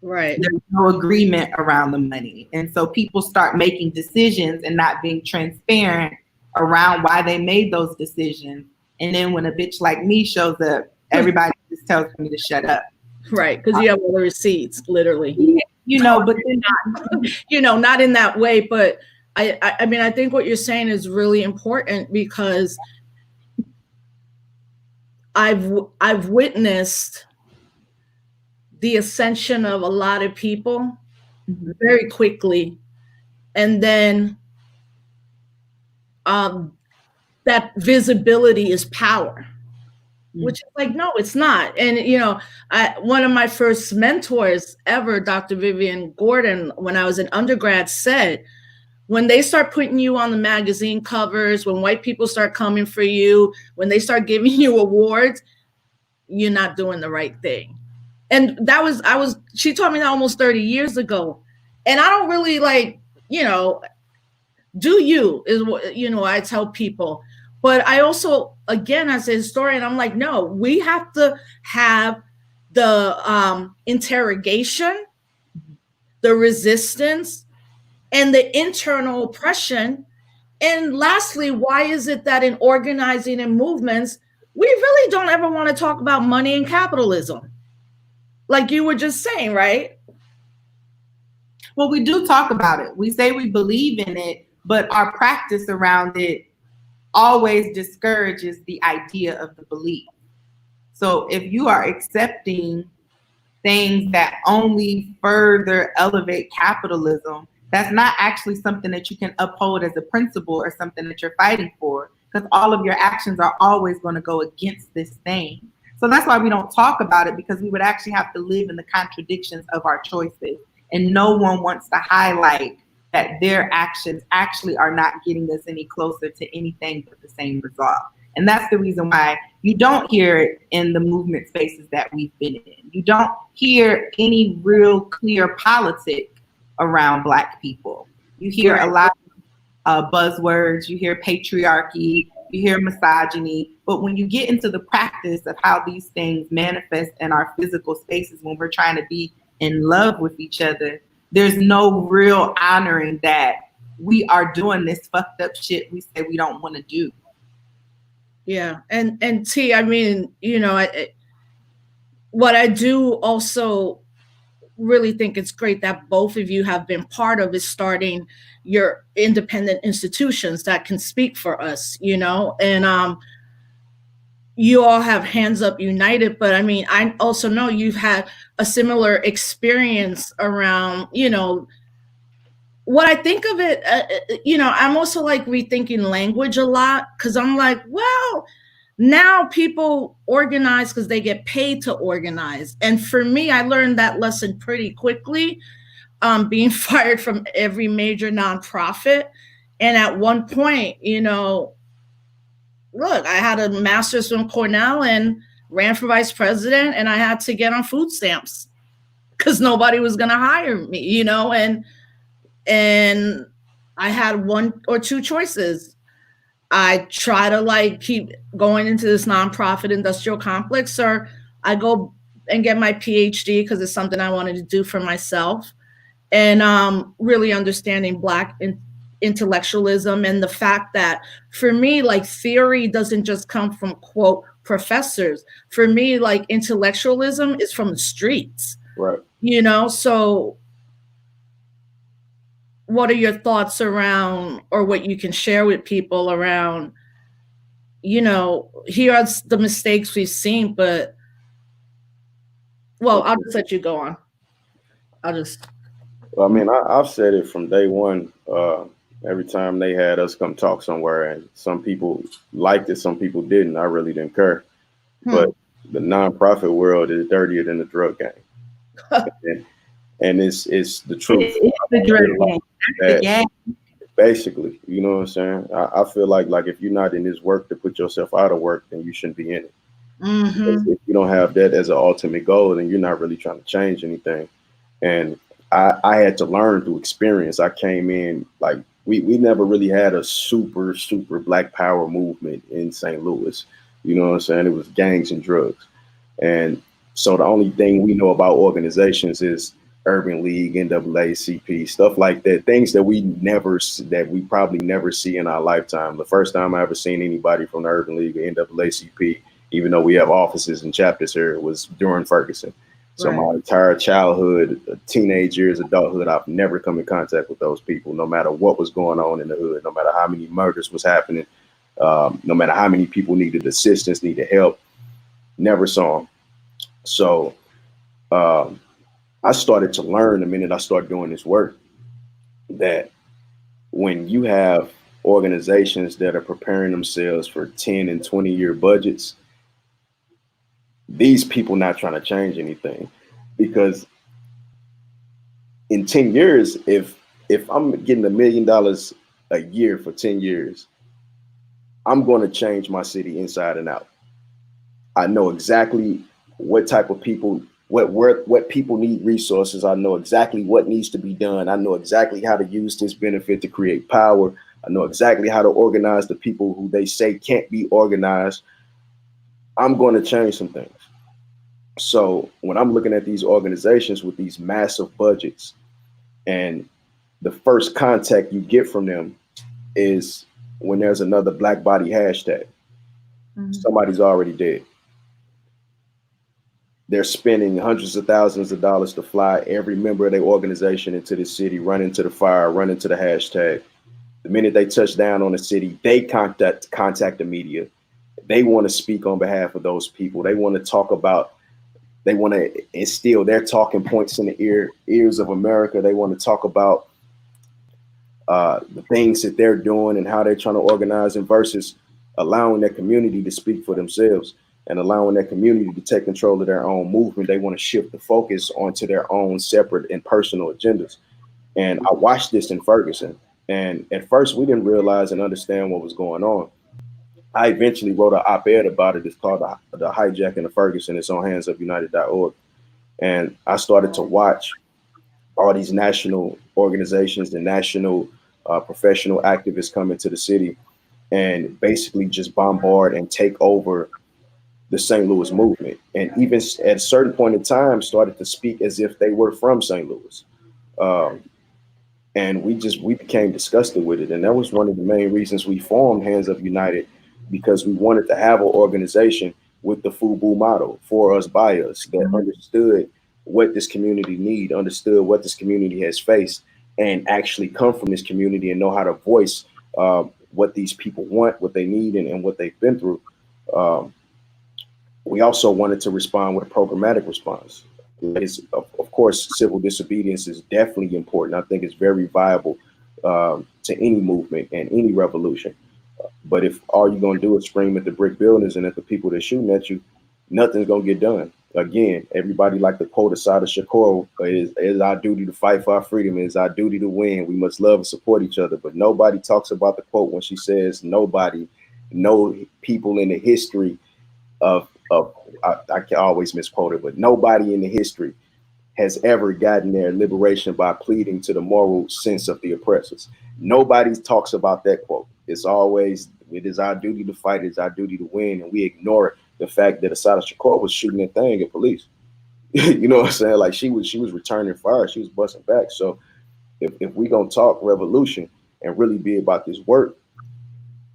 Right. There's no agreement around the money. And so people start making decisions and not being transparent around why they made those decisions. And then when a bitch like me shows up, everybody just tells me to shut up. Right, because you have all the receipts, literally. You know, but then you know, not in that way, but I mean, I think what you're saying is really important, because I've witnessed the ascension of a lot of people very quickly, and then that visibility is power, which is like, no, it's not. And you know, one of my first mentors ever, Dr. Vivian Gordon, when I was an undergrad, said, when they start putting you on the magazine covers, when white people start coming for you, when they start giving you awards, you're not doing the right thing. And she told me that almost 30 years ago. And I don't really, like, you know, do you, is what, you know, I tell people. But I also, again, as a historian, I'm like, no, we have to have the interrogation, the resistance, and the internal oppression. And lastly, why is it that in organizing and movements, we really don't ever want to talk about money and capitalism? Like you were just saying, right? Well, we do talk about it. We say we believe in it, but our practice around it always discourages the idea of the belief. So if you are accepting things that only further elevate capitalism, that's not actually something that you can uphold as a principle or something that you're fighting for, because all of your actions are always going to go against this thing. So that's why we don't talk about it, because we would actually have to live in the contradictions of our choices. And no one wants to highlight that their actions actually are not getting us any closer to anything but the same result. And that's the reason why you don't hear it in the movement spaces that we've been in. You don't hear any real clear politic around Black people. You hear a lot of buzzwords, you hear patriarchy, you hear misogyny, but when you get into the practice of how these things manifest in our physical spaces, when we're trying to be in love with each other, there's no real honoring that we are doing this fucked up shit we say we don't want to do. Yeah, and T, I mean, you know, what I do also really think it's great that both of you have been part of is starting your independent institutions that can speak for us, you know, and you all have Hands Up United, but I mean, I also know you've had a similar experience around, you know, what I think of it, you know, I'm also like rethinking language a lot, because I'm like, well, Now people organize because they get paid to organize. And for me, I learned that lesson pretty quickly, being fired from every major nonprofit. And at one point, look, I had a master's from Cornell and ran for vice president, and I had to get on food stamps because nobody was going to hire me, and I had one or two choices. I try to like keep going into this nonprofit industrial complex, or I go and get my PhD because it's something I wanted to do for myself, and really understanding Black intellectualism and the fact that for me, like theory doesn't just come from quote professors. For me, like intellectualism is from the streets, Right. So what are your thoughts around, or what you can share with people around, here are the mistakes we've seen, but well, I'll just let you go on. I mean, I've said it from day one. Every time they had us come talk somewhere, and some people liked it, some people didn't. I really didn't care. But the nonprofit world is dirtier than the drug game, and it's the truth. It's the drug game. Yeah. Basically, you know what I'm saying? I feel like if you're not in this work to put yourself out of work, then you shouldn't be in it. Mm-hmm. If you don't have that as an ultimate goal, then you're not really trying to change anything. And I had to learn through experience. I came in like we never really had a super Black power movement in St. Louis. You know what I'm saying? It was gangs and drugs. And so the only thing we know about organizations is Urban League, NAACP, stuff like that, things that we probably never see in our lifetime. The first time I ever seen anybody from the Urban League or NAACP, even though we have offices and chapters here, was during Ferguson. So my entire childhood, teenage years, adulthood, I've never come in contact with those people, no matter what was going on in the hood, no matter how many murders was happening, no matter how many people needed assistance, needed help, never saw them. So I started to learn the minute I started doing this work that when you have organizations that are preparing themselves for 10 and 20-year budgets, these people not trying to change anything, because in 10 years, if I'm getting $1 million a year for 10 years, I'm going to change my city inside and out. I know exactly what type of people, what people need resources. I know exactly what needs to be done. I know exactly how to use this benefit to create power. I know exactly how to organize the people who they say can't be organized. I'm going to change some things. So when I'm looking at these organizations with these massive budgets, and the first contact you get from them is when there's another Black body hashtag, somebody's already dead. They're spending hundreds of thousands of dollars to fly every member of their organization into the city, run into the fire, run into the hashtag. The minute they touch down on the city, they contact the media. They want to speak on behalf of those people. They want to talk about, they want to instill their talking points in the ears of America. They want to talk about the things that they're doing and how they're trying to organize them, versus allowing their community to speak for themselves and allowing their community to take control of their own movement. They want to shift the focus onto their own separate and personal agendas. And I watched this in Ferguson. And at first, we didn't realize and understand what was going on. I eventually wrote an op-ed about it. It's called The Hijacking of Ferguson. It's on handsupunited.org. And I started to watch all these national organizations, the national professional activists come into the city and basically just bombard and take over the St. Louis movement. And even at a certain point in time, started to speak as if they were from St. Louis. And we became disgusted with it. And that was one of the main reasons we formed Hands Up United, because we wanted to have an organization with the FUBU model, for us, by us, that understood what this community need, understood what this community has faced, and actually come from this community and know how to voice what these people want, what they need, and what they've been through. We also wanted to respond with a programmatic response. Of course, civil disobedience is definitely important. I think it's very viable to any movement and any revolution. But if all you're gonna do is scream at the brick buildings and at the people that shooting at you, nothing's gonna get done. Again, everybody like to quote Asada Shakur, it is our duty to fight for our freedom, it is our duty to win. We must love and support each other. But nobody talks about the quote when she says nobody, no people in the history of I can always misquote it, but nobody in the history has ever gotten their liberation by pleading to the moral sense of the oppressors. Nobody talks about that quote. It's always, it is our duty to fight, it's our duty to win, and we ignore the fact that Asada Shakur was shooting that thing at police. You know what I'm saying? Like she was returning fire, she was busting back. So if we gonna talk revolution and really be about this work,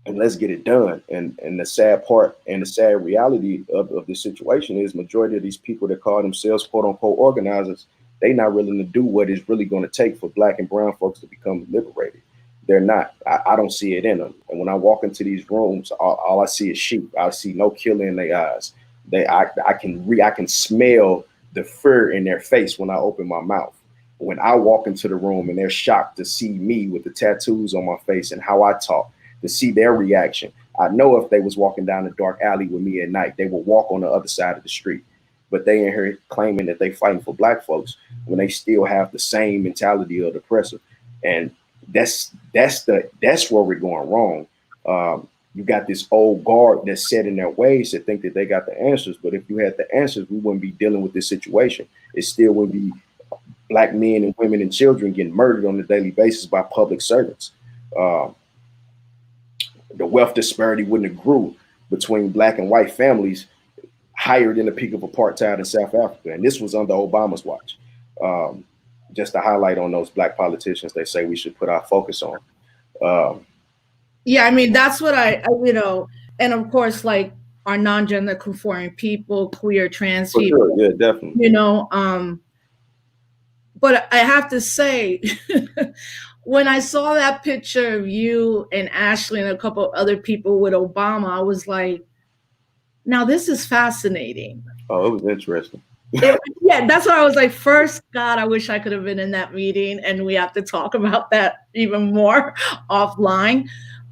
and let's get it done. And the sad part and the sad reality of the situation is majority of these people that call themselves quote unquote organizers, they not willing to do what it's really going to take for Black and brown folks to become liberated. They're not. I don't see it in them. And when I walk into these rooms, all I see is sheep. I see no killer in their eyes. I can smell the fear in their face when I open my mouth. When I walk into the room and they're shocked to see me with the tattoos on my face and how I talk, to see their reaction. I know if they was walking down a dark alley with me at night, they would walk on the other side of the street. But they in here claiming that they fighting for Black folks when they still have the same mentality of the oppressor. And that's where we're going wrong. You got this old guard that's set in their ways that think that they got the answers. But if you had the answers, we wouldn't be dealing with this situation. It still would be Black men and women and children getting murdered on a daily basis by public servants. The wealth disparity wouldn't have grew between Black and white families higher than the peak of apartheid in South Africa. And this was under Obama's watch. Just to highlight on those Black politicians they say we should put our focus on. Yeah, I mean, that's what I you know, and of course, like our non-gender conforming people, queer, trans people. Sure. Yeah, definitely. You know, but I have to say, when I saw that picture of you and Ashley and a couple of other people with Obama, I was like, now this is fascinating. Oh, it was interesting. Yeah, that's why I was like, first, God, I wish I could have been in that meeting, and we have to talk about that even more offline.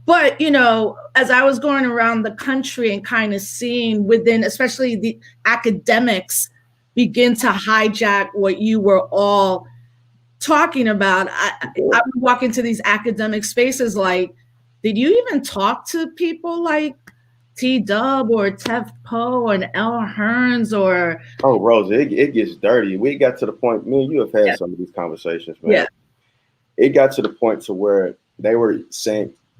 But, you know, as I was going around the country and kind of seeing within, especially the academics, begin to hijack what you were all talking about, I would walk into these academic spaces like, did you even talk to people like T-Dub or Tef Poe and Elle Hearns or? Oh, Rosa, it gets dirty. We got to the point, me and you have had some of these conversations, man. Yeah. It got to the point to where they were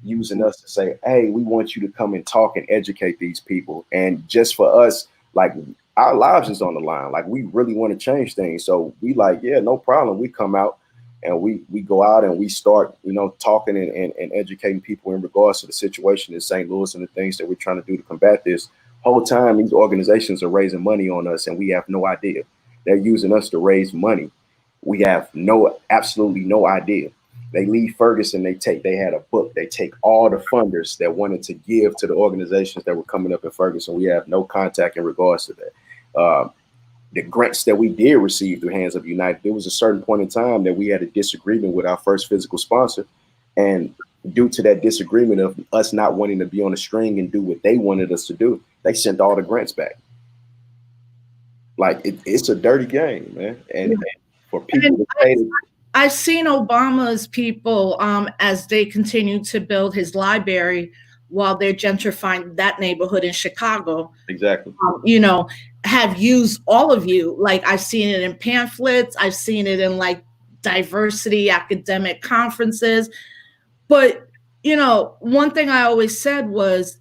using us to say, hey, we want you to come and talk and educate these people. And just for us, like, our lives is on the line. Like, we really want to change things. So we like, yeah, no problem. We come out and we go out and we start, you know, talking and educating people in regards to the situation in St. Louis and the things that we're trying to do to combat this. Whole time, these organizations are raising money on us and we have no idea. They're using us to raise money. We have absolutely no idea. They leave Ferguson, they had a book, they take all the funders that wanted to give to the organizations that were coming up in Ferguson. We have no contact in regards to that. The grants that we did receive through Hands Up United, there was a certain point in time that we had a disagreement with our first physical sponsor. And due to that disagreement of us not wanting to be on a string and do what they wanted us to do, they sent all the grants back. Like, it's a dirty game, man. And for people to pay I've seen Obama's people as they continue to build his library while they're gentrifying that neighborhood in Chicago. Exactly. You know, have used all of you. Like, I've seen it in pamphlets. I've seen it in like diversity academic conferences. But, you know, one thing I always said was,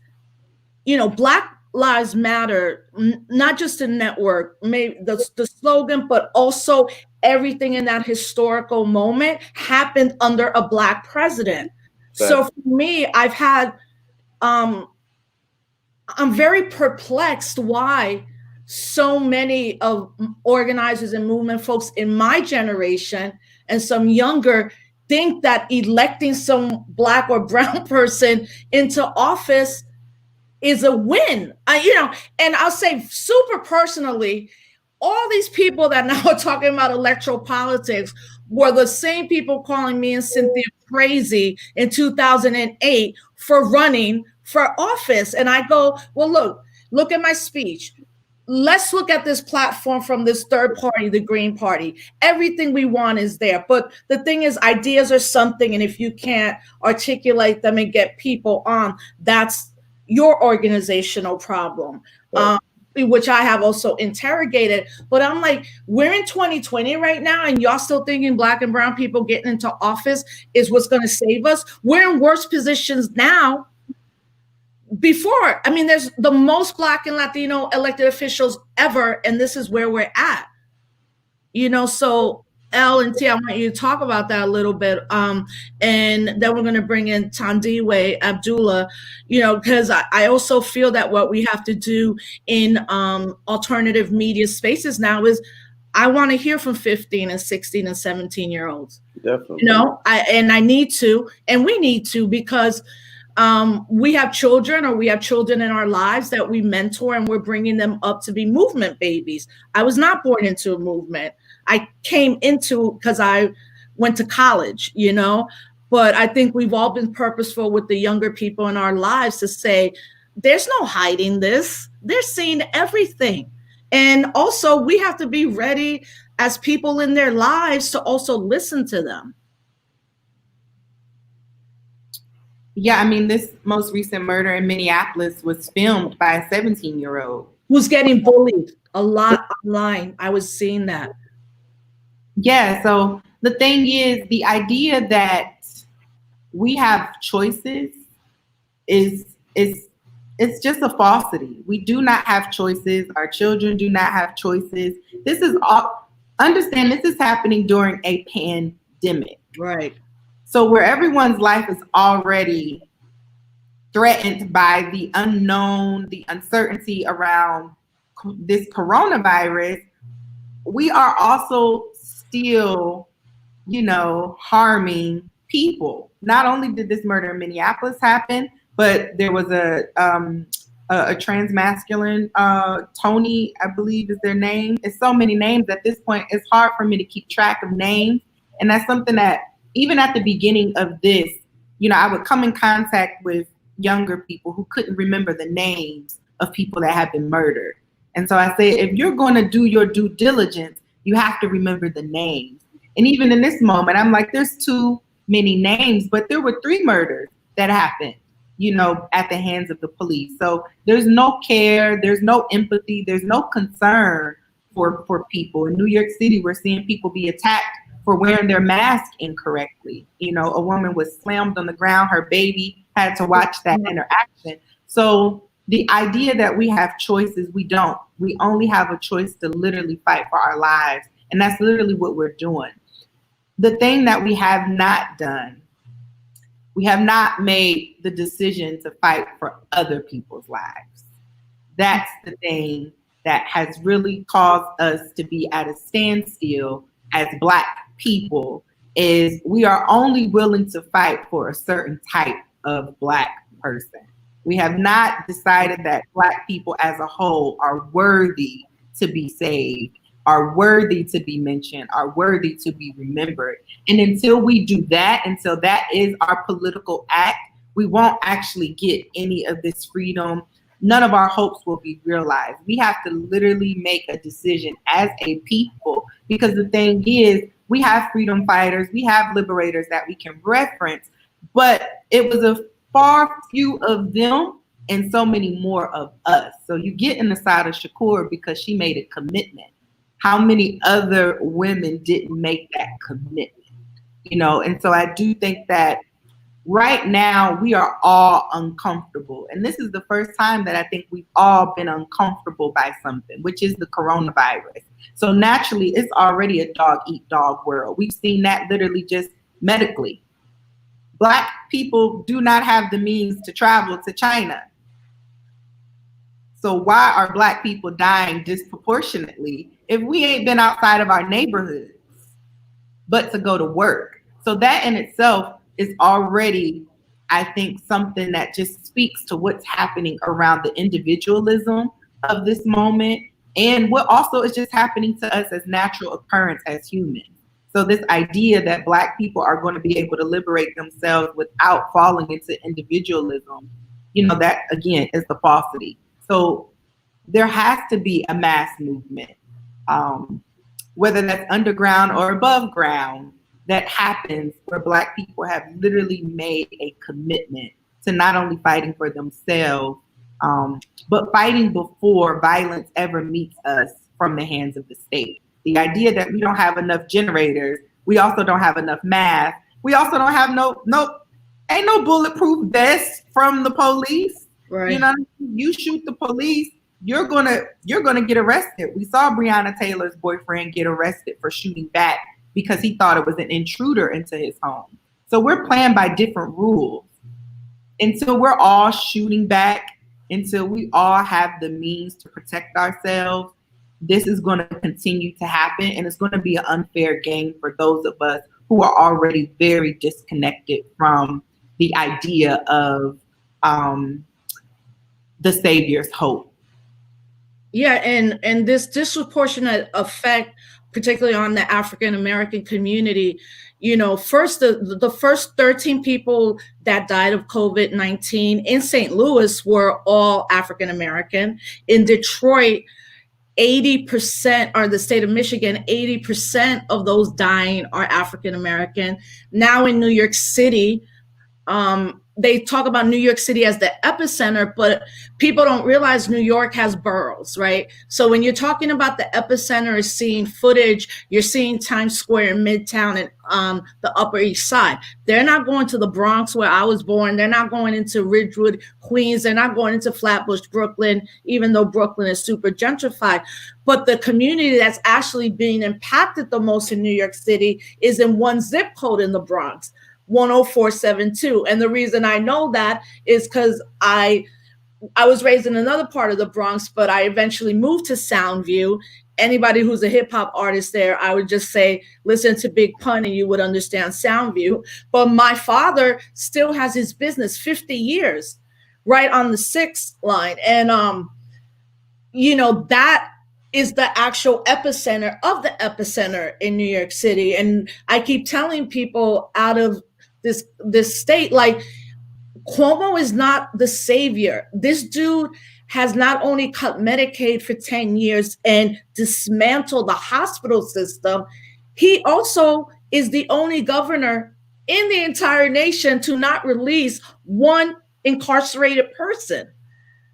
you know, Black Lives Matter, not just the network, maybe the slogan, but also everything in that historical moment happened under a Black president. Right. So for me, I've had, I'm very perplexed why so many of organizers and movement folks in my generation and some younger think that electing some Black or brown person into office is a win. You know, and I'll say super personally, all these people that now are talking about electoral politics were the same people calling me and Cynthia crazy in 2008 for running for office. And I go, well, look at my speech. Let's look at this platform from this third party, the Green Party. Everything we want is there. But the thing is, ideas are something. And if you can't articulate them and get people on, that's your organizational problem. Right. Which I have also interrogated. But I'm like, we're in 2020 right now, and y'all still thinking Black and brown people getting into office is what's going to save us? We're in worse positions now. Before, I mean, there's the most Black and Latino elected officials ever, and this is where we're at. So Elle and T, I want you to talk about that a little bit. And then we're going to bring in Tandiwe Abdullah, because I also feel that what we have to do in alternative media spaces now is I want to hear from 15 and 16 and 17-year-olds. Definitely. I need to, and we need to, because we have children in our lives that we mentor, and we're bringing them up to be movement babies. I was not born into a movement. I came into because I went to college, but I think we've all been purposeful with the younger people in our lives to say, there's no hiding this. They're seeing everything. And also we have to be ready as people in their lives to also listen to them. Yeah, I mean, this most recent murder in Minneapolis was filmed by a 17-year-old. Who's getting bullied a lot online. I was seeing that. Yeah, so the thing is, the idea that we have choices is it's just a falsity. We do not have choices. Our children do not have choices. This is happening during a pandemic. Right. So where everyone's life is already threatened by the unknown, the uncertainty around this coronavirus, we are also still, harming people. Not only did this murder in Minneapolis happen, but there was a transmasculine, Tony, I believe is their name. It's so many names at this point. It's hard for me to keep track of names. And that's something that even at the beginning of this, I would come in contact with younger people who couldn't remember the names of people that had been murdered. And so I say, if you're going to do your due diligence, you have to remember the names. And even in this moment, I'm like, there's too many names, but there were 3 murders that happened, at the hands of the police. So there's no care, there's no empathy, there's no concern for people. In New York City, we're seeing people be attacked for wearing their mask incorrectly. A woman was slammed on the ground, her baby had to watch that interaction. So the idea that we have choices, we don't. We only have a choice to literally fight for our lives. And that's literally what we're doing. The thing that we have not done, we have not made the decision to fight for other people's lives. That's the thing that has really caused us to be at a standstill as Black people, is we are only willing to fight for a certain type of Black person. We have not decided that Black people as a whole are worthy to be saved, are worthy to be mentioned, are worthy to be remembered. And until we do that, until that is our political act, we won't actually get any of this freedom. None of our hopes will be realized. We have to literally make a decision as a people, because the thing is, we have freedom fighters, we have liberators that we can reference, but it was a far few of them and so many more of us. So you get in the side of Shakur because she made a commitment. How many other women didn't make that commitment? And so I do think that right now we are all uncomfortable. And this is the first time that I think we've all been uncomfortable by something, which is the coronavirus. So naturally, it's already a dog-eat-dog world. We've seen that literally just medically. Black people do not have the means to travel to China. So why are Black people dying disproportionately if we ain't been outside of our neighborhoods, but to go to work? So that in itself is already, I think, something that just speaks to what's happening around the individualism of this moment, and what also is just happening to us as natural occurrence as humans. So this idea that Black people are going to be able to liberate themselves without falling into individualism you know, that again is the falsity. So there has to be a mass movement, whether that's underground or above ground, that happens where Black people have literally made a commitment to not only fighting for themselves, but fighting before violence ever meets us from the hands of the state. The idea that we don't have enough generators, we also don't have enough masks, we also don't have ain't no bulletproof vest from the police. Right. You know, you shoot the police, you're gonna get arrested. We saw Breonna Taylor's boyfriend get arrested for shooting back because he thought it was an intruder into his home. So we're playing by different rules. Until we're all shooting back, until we all have the means to protect ourselves, this is going to continue to happen, and it's going to be an unfair game for those of us who are already very disconnected from the idea of the Savior's hope. Yeah, and this disproportionate effect, particularly on the African American community, you know, first the first 13 people that died of COVID-19 in St. Louis were all African American. In Detroit, 80%, or the state of Michigan, 80% of those dying are African American. Now in New York City, they talk about New York City as the epicenter, but people don't realize New York has boroughs, right? So when you're talking about the epicenter, is seeing footage, you're seeing Times Square in Midtown and the Upper East Side. They're not going to the Bronx where I was born. They're not going into Ridgewood, Queens. They're not going into Flatbush, Brooklyn, even though Brooklyn is super gentrified. But the community that's actually being impacted the most in New York City is in one zip code in the Bronx, 10472. And the reason I know that is because I was raised in another part of the Bronx, but I eventually moved to Soundview. Anybody who's a hip hop artist there, I would just say, listen to Big Pun and you would understand Soundview. But my father still has his business 50 years right on the 6th line. And, you know, that is the actual epicenter of the epicenter in New York City. And I keep telling people out of this state, like, Cuomo is not the savior. This dude has not only cut Medicaid for 10 years and dismantled the hospital system, he also is the only governor in the entire nation to not release one incarcerated person.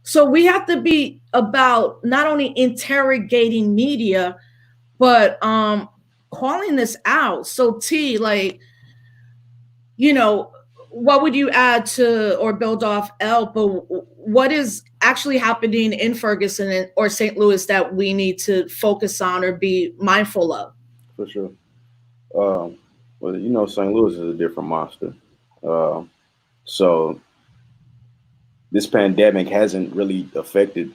So we have to be about not only interrogating media, but calling this out. So T, like, you know, what would you add to or build off Elle? But what is actually happening in Ferguson or St. Louis that we need to focus on or be mindful of? For sure. Well, you know, St. Louis is a different monster. So this pandemic hasn't really affected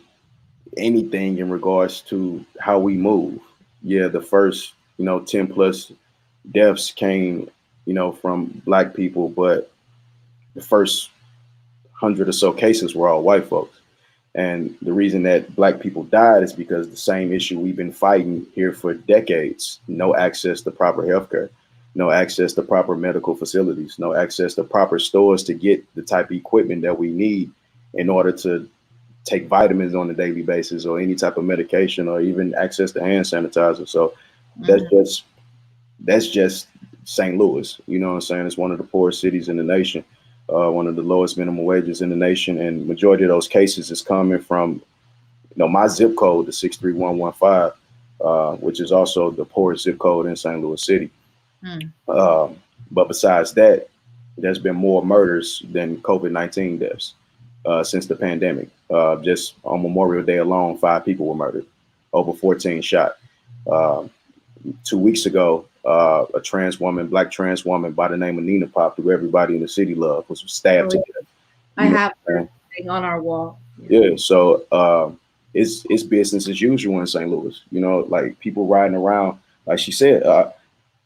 anything in regards to how we move. Yeah, the first, 10 plus deaths came, from Black people, but the first 100 or so cases were all white folks. And the reason that Black people died is because the same issue we've been fighting here for decades: no access to proper healthcare, no access to proper medical facilities, no access to proper stores to get the type of equipment that we need in order to take vitamins on a daily basis or any type of medication or even access to hand sanitizer. So that's just St. Louis. You know what I'm saying? It's one of the poorest cities in the nation, one of the lowest minimum wages in the nation. And majority of those cases is coming from, my zip code, the 63115, which is also the poorest zip code in St. Louis City. But besides that, there's been more murders than COVID-19 deaths since the pandemic. Just on Memorial Day alone, 5 people were murdered, over 14 shot. 2 weeks ago, a Black trans woman by the name of Nina Pop, who everybody in the city loved, was stabbed to death. I have thing on our wall. Yeah, so it's business as usual in St. Louis. Like people riding around. Like she said,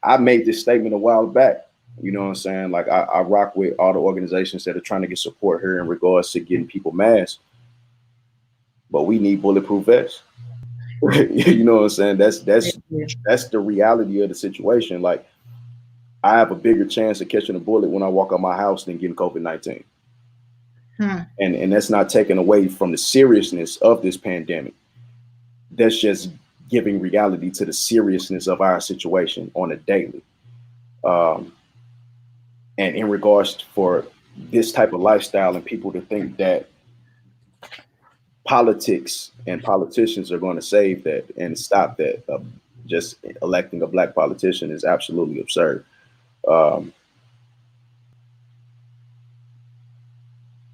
I made this statement a while back. You know what I'm saying? Like I rock with all the organizations that are trying to get support here in regards to getting people masks, but we need bulletproof vests. You know what I'm saying? That's the reality of the situation. Like I have a bigger chance of catching a bullet when I walk out my house than getting COVID-19. And that's not taken away from the seriousness of this pandemic. That's just giving reality to the seriousness of our situation on a daily. And in regards for this type of lifestyle and people to think that politics and politicians are going to save that and stop that, just electing a black politician is absolutely absurd.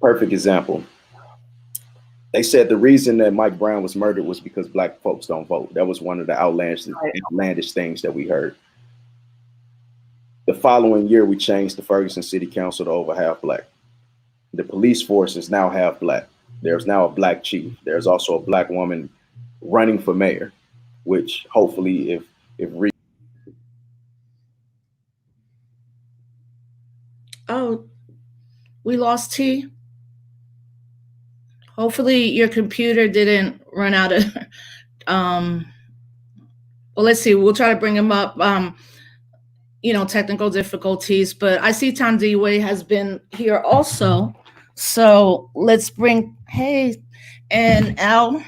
Perfect example. They said the reason that Mike Brown was murdered was because black folks don't vote. That was one of the outlandish things that we heard. The following year, we changed the Ferguson City Council to over half black. The police force is now half black. There's now a black chief. There's also a black woman running for mayor, which hopefully if Oh, we lost T. Hopefully your computer didn't run out of well, let's see. We'll try to bring him up. Technical difficulties, but I see Tandiwe has been here also. So let's bring, and Elle,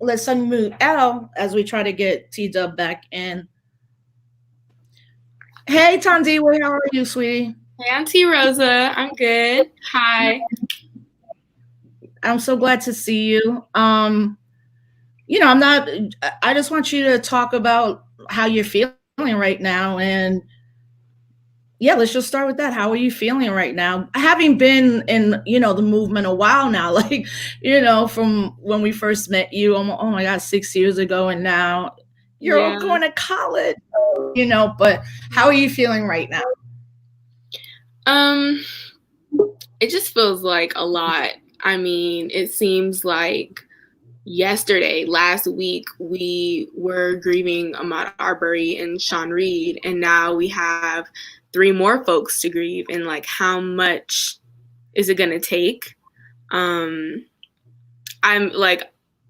let's unmute Elle as we try to get T-Dub back in. Hey, Tandiwe, how are you, sweetie? Hey, Auntie Rosa, I'm good. Hi. I'm so glad to see you. I just want you to talk about how you're feeling right now. And yeah, let's just start with that. How are you feeling right now? Having been in, the movement a while now, from when we first met you, oh my God, 6 years ago. And now you're all going to college, but how are you feeling right now? It just feels like a lot. I mean, it seems like last week, we were grieving Ahmaud Arbery and Sean Reed, and now we have 3 more folks to grieve. And like, how much is it going to take? I'm like,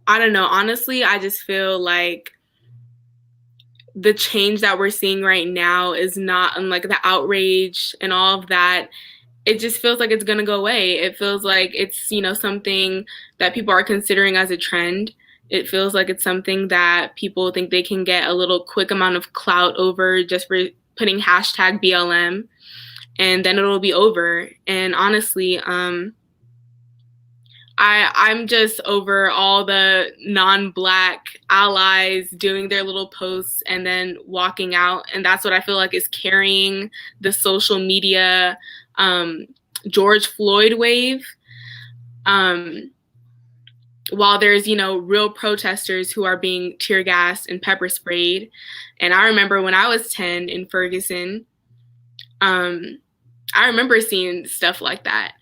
I don't know. Honestly, I just feel like the change that we're seeing right now is not unlike the outrage and all of that. It just feels like it's going to go away. It feels like it's, something that people are considering as a trend. It feels like it's something that people think they can get a little quick amount of clout over just for putting hashtag BLM, and then it'll be over. And honestly, I'm just over all the non-Black allies doing their little posts and then walking out. And that's what I feel like is carrying the social media George Floyd wave. While there's, real protesters who are being tear gassed and pepper sprayed. And I remember when I was 10 in Ferguson, I remember seeing stuff like that.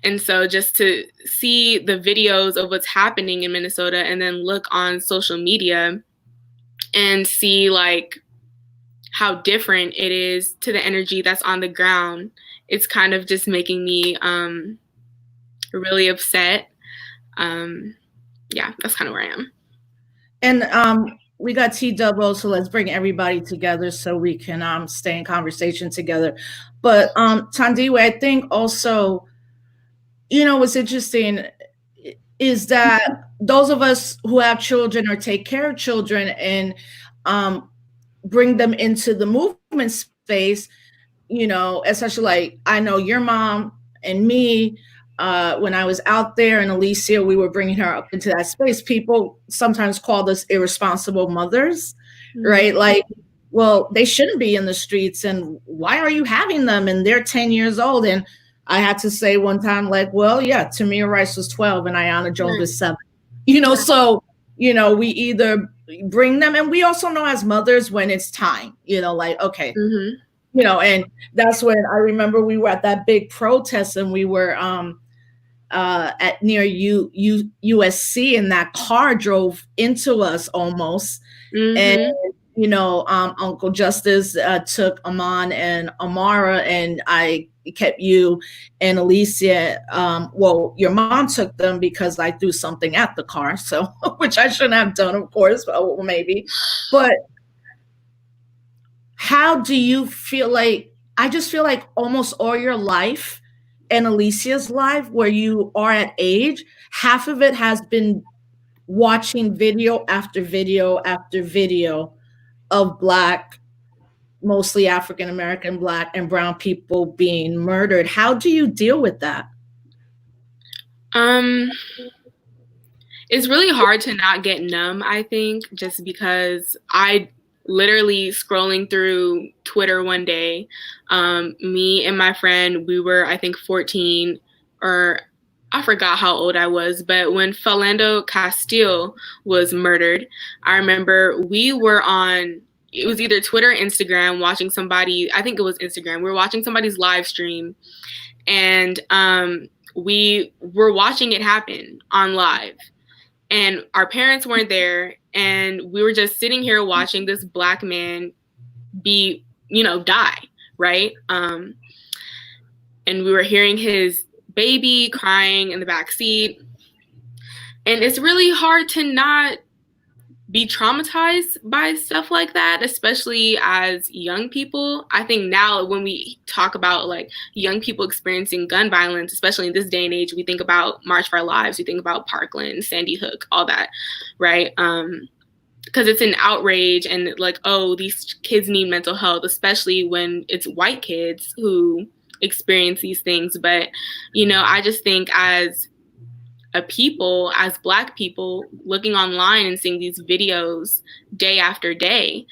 And so just to see the videos of what's happening in Minnesota and then look on social media and see like how different it is to the energy that's on the ground, it's kind of just making me really upset. Yeah, that's kind of where I am. And we got T-Double, so let's bring everybody together so we can stay in conversation together. But Tandiwe, I think also, what's interesting is that those of us who have children or take care of children and bring them into the movement space, especially like I know your mom and me, when I was out there, and Alicia, we were bringing her up into that space. People sometimes called us irresponsible mothers, right? Like, well, they shouldn't be in the streets, and why are you having them? And they're 10 years old. And I had to say one time, like, well, yeah, Tamir Rice was 12 and Ayanna Jones was 7. So, we either bring them, and we also know as mothers when it's time, like, okay, and that's when I remember we were at that big protest, and we were at near USC, and that car drove into us almost. And Uncle Justice took Amon and Amara, and I kept you and Alicia. Well, your mom took them because I threw something at the car, so which I shouldn't have done, of course, but maybe. But how do you feel? Like, I just feel like almost all your life and Alicia's life, where you are at age, half of it has been watching video after video after video of Black, mostly African American, Black, and brown people being murdered. How do you deal with that? It's really hard to not get numb, I think, just because I literally scrolling through Twitter one day, me and my friend, we were, I think, 14, or I forgot how old I was, but when Philando Castile was murdered, I remember we were on, it was either Twitter or Instagram, watching somebody, I think it was Instagram, we were watching somebody's live stream, and we were watching it happen on live. And our parents weren't there, and we were just sitting here watching this Black man be, die, right? And we were hearing his baby crying in the back seat. And it's really hard to not be traumatized by stuff like that, especially as young people. I think now when we talk about like young people experiencing gun violence, especially in this day and age, we think about March for Our Lives, we think about Parkland, Sandy Hook, all that, right? Because it's an outrage and like, oh, these kids need mental health, especially when it's white kids who experience these things. But, I just think as a people, as Black people, looking online and seeing these videos day after day,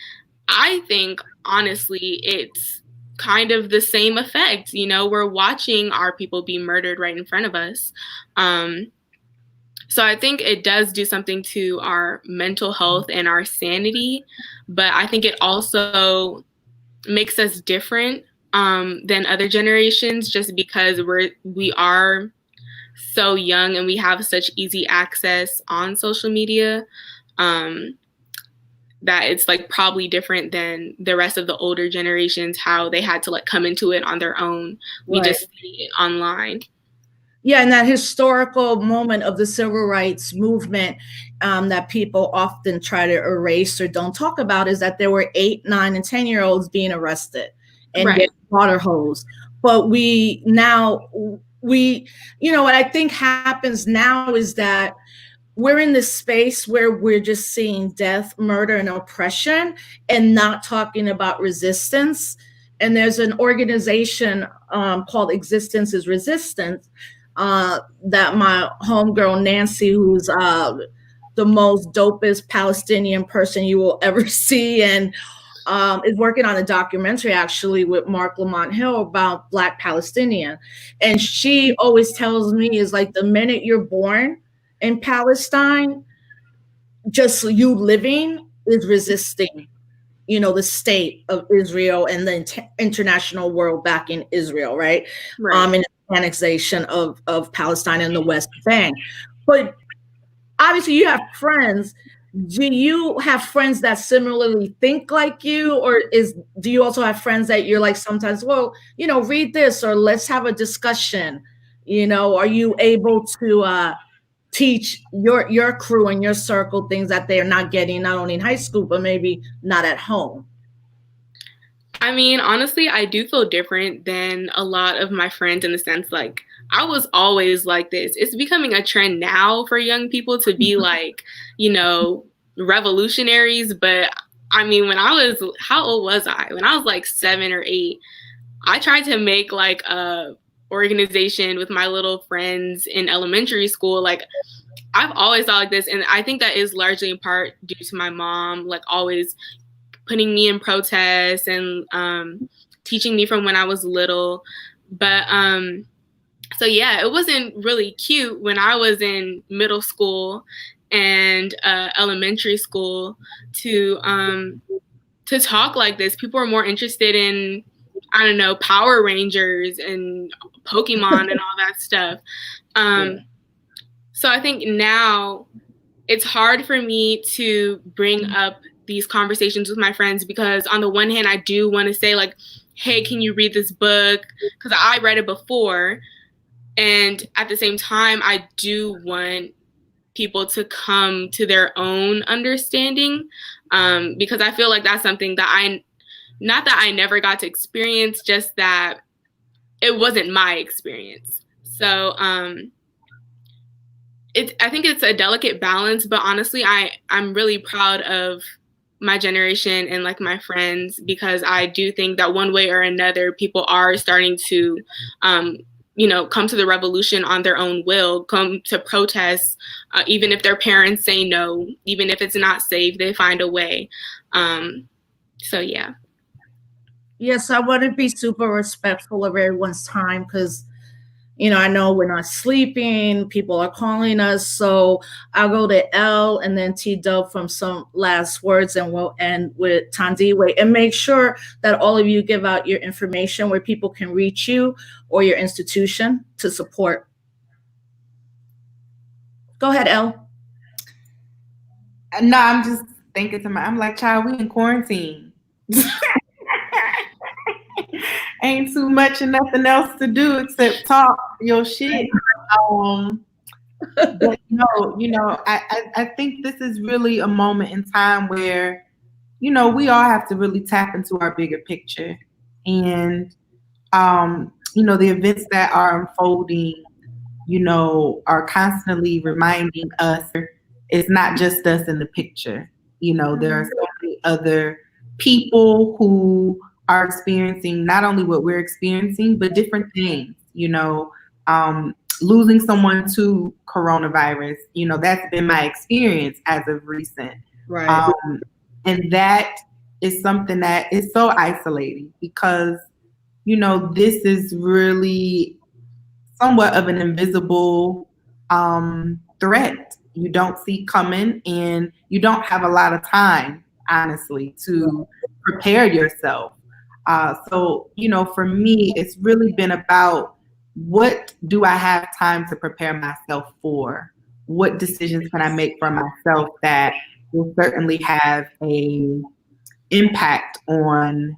I think, honestly, it's kind of the same effect. We're watching our people be murdered right in front of us. So I think it does do something to our mental health and our sanity, but I think it also makes us different than other generations, just because we are so young and we have such easy access on social media, that it's like probably different than the rest of the older generations, how they had to like come into it on their own. We just see it online. Yeah, and that historical moment of the civil rights movement that people often try to erase or don't talk about is that there were 8, 9, and 10-year-olds being arrested and getting water hose. But what I think happens now is that we're in this space where we're just seeing death, murder, and oppression and not talking about resistance. And there's an organization called Existence is Resistance that my homegirl Nancy, who's the most dopest Palestinian person you will ever see, and is working on a documentary actually with Mark Lamont Hill about Black Palestinian. And she always tells me is like the minute you're born in Palestine, just you living is resisting, the state of Israel and the international world back in Israel, right? And the annexation of Palestine and the West Bank. But obviously you have friends. Do you have friends that similarly think like you, or do you also have friends that you're like sometimes, well, read this or let's have a discussion? Are you able to teach your crew and your circle things that they're not getting not only in high school but maybe not at home? I mean, honestly, I do feel different than a lot of my friends in the sense like I was always like this. It's becoming a trend now for young people to be like, revolutionaries. But I mean, how old was I? When I was like 7 or 8, I tried to make like a organization with my little friends in elementary school. Like I've always thought like this. And I think that is largely in part due to my mom, like always putting me in protests and teaching me from when I was little. But so yeah, it wasn't really cute when I was in middle school and elementary school to talk like this. People were more interested in, I don't know, Power Rangers and Pokemon and all that stuff. So I think now it's hard for me to bring up these conversations with my friends because on the one hand, I do want to say like, hey, can you read this book? Because I read it before. And at the same time, I do want people to come to their own understanding because I feel like that's something that not that I never got to experience, just that it wasn't my experience. So I think it's a delicate balance, but honestly, I'm really proud of my generation and like my friends, because I do think that one way or another, people are starting to, come to the revolution on their own will, come to protest, even if their parents say no, even if it's not safe, they find a way. So yeah. Yes, I want to be super respectful of everyone's time because, I know we're not sleeping. People are calling us. So I'll go to Elle and then T Dub from some last words, and we'll end with Tandiwe. And make sure that all of you give out your information where people can reach you or your institution to support. Go ahead, Elle. No, I'm just thinking to I'm like, child, we in quarantine. Ain't too much and nothing else to do except talk your shit. But I think this is really a moment in time where, we all have to really tap into our bigger picture. And, the events that are unfolding, are constantly reminding us it's not just us in the picture. There are so many other people who are experiencing not only what we're experiencing, but different things, losing someone to coronavirus, that's been my experience as of recent. Right. And that is something that is so isolating because, this is really somewhat of an invisible threat you don't see coming, and you don't have a lot of time, honestly, to prepare yourself. So, for me, it's really been about what do I have time to prepare myself for? What decisions can I make for myself that will certainly have a impact on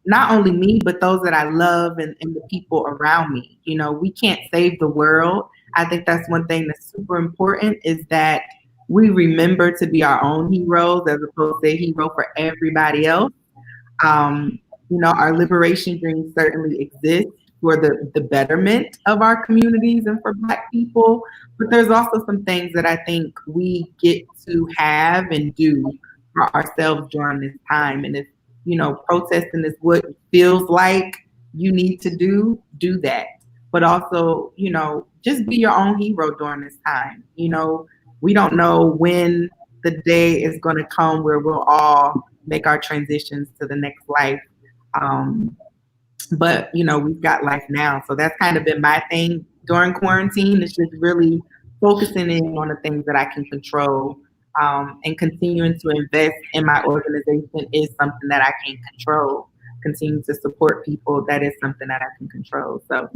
not only me, but those that I love and the people around me. We can't save the world. I think that's one thing that's super important, is that we remember to be our own heroes as opposed to a hero for everybody else. Our liberation dreams certainly exist for the betterment of our communities and for Black people. But there's also some things that I think we get to have and do for ourselves during this time. And if, protesting is what feels like you need to do that. But also, just be your own hero during this time. We don't know when the day is going to come where we'll all make our transitions to the next life. But, we've got life now. So that's kind of been my thing during quarantine. It's just really focusing in on the things that I can control, and continuing to invest in my organization is something that I can control. Continue to support people, that is something that I can control. So,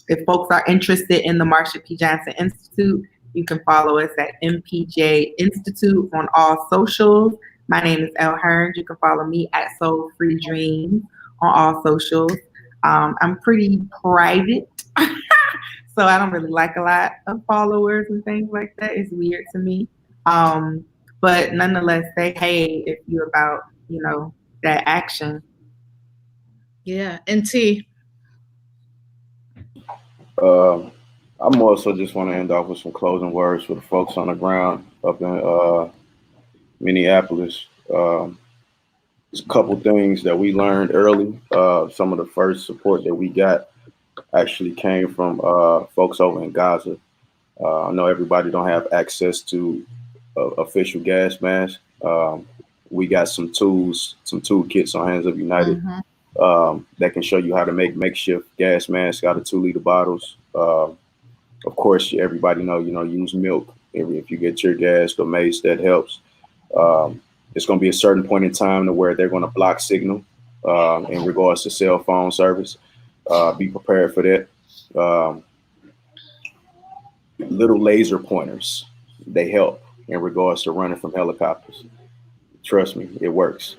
if folks are interested in the Marsha P. Johnson Institute, you can follow us at MPJ Institute on all socials. My name is Elle Hearns. You can follow me at Soul Free Dreams on all socials. I'm pretty private, so I don't really like a lot of followers and things like that. It's weird to me. But nonetheless, say hey if you're about, that action. Yeah. And T. I'm also just want to end off with some closing words for the folks on the ground up in Minneapolis. There's a couple things that we learned early. Some of the first support that we got actually came from folks over in Gaza. I know everybody don't have access to official gas masks. We got some tools, some toolkits on Hands Up United that can show you how to make makeshift gas masks out of 2-liter bottles. Of course, everybody know, use milk. If you get your gas or mace, that helps. It's going to be a certain point in time to where they're going to block signal in regards to cell phone service. Be prepared for that. Little laser pointers, they help in regards to running from helicopters. Trust me, it works.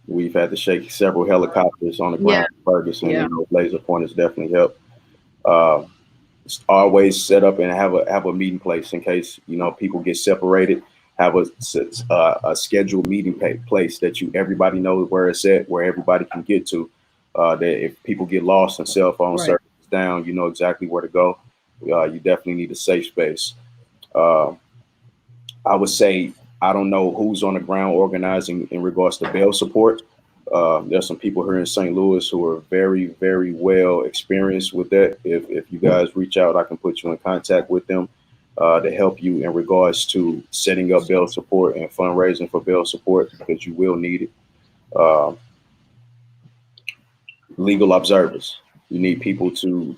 We've had to shake several helicopters on the ground in Ferguson, and laser pointers definitely help. Always set up and have a meeting place in case people get separated. Have a scheduled meeting place that everybody knows where it's at, where everybody can get to. that if people get lost and cell phone Right. service is down, you know exactly where to go. You definitely need a safe space. Uh, I would say I don't know who's on the ground organizing in regards to bail support. There's some people here in St. Louis who are very, very well experienced with that. If you guys reach out, I can put you in contact with them to help you in regards to setting up bail support and fundraising for bail support because you will need it. Uh, Legal observers. You need people to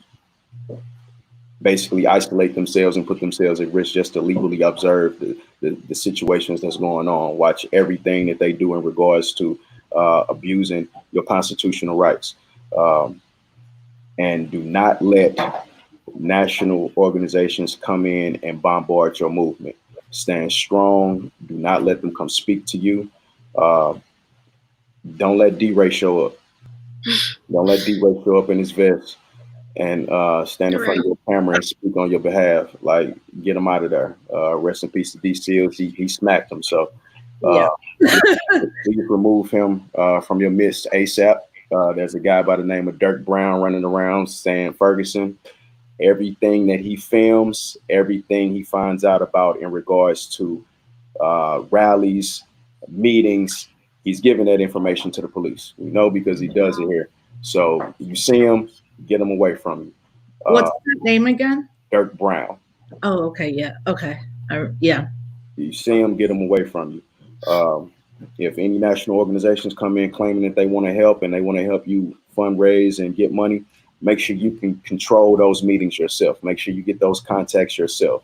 basically isolate themselves and put themselves at risk just to legally observe the situations that's going on. Watch everything that they do in regards to abusing your constitutional rights. And do not let national organizations come in and bombard your movement. Stand strong. Do not let them come speak to you. Don't let D-Ray show up. Don't let D-Ray show up in his vest and stand in front of your camera and speak on your behalf. Like, get him out of there. Rest in peace to D Seals. He smacked him. So please remove him from your midst ASAP. There's a guy by the name of Dirk Brown running around saying Ferguson. Everything that he films, everything he finds out about in regards to rallies, meetings, he's giving that information to the police. We know because he does it here. So you see him, get him away from you. What's his name again? Dirk Brown. Oh, okay. Yeah. Okay. Yeah. You see him, get him away from you. If any national organizations come in claiming that they want to help and they want to help you fundraise and get money, make sure you can control those meetings yourself. Make sure you get those contacts yourself.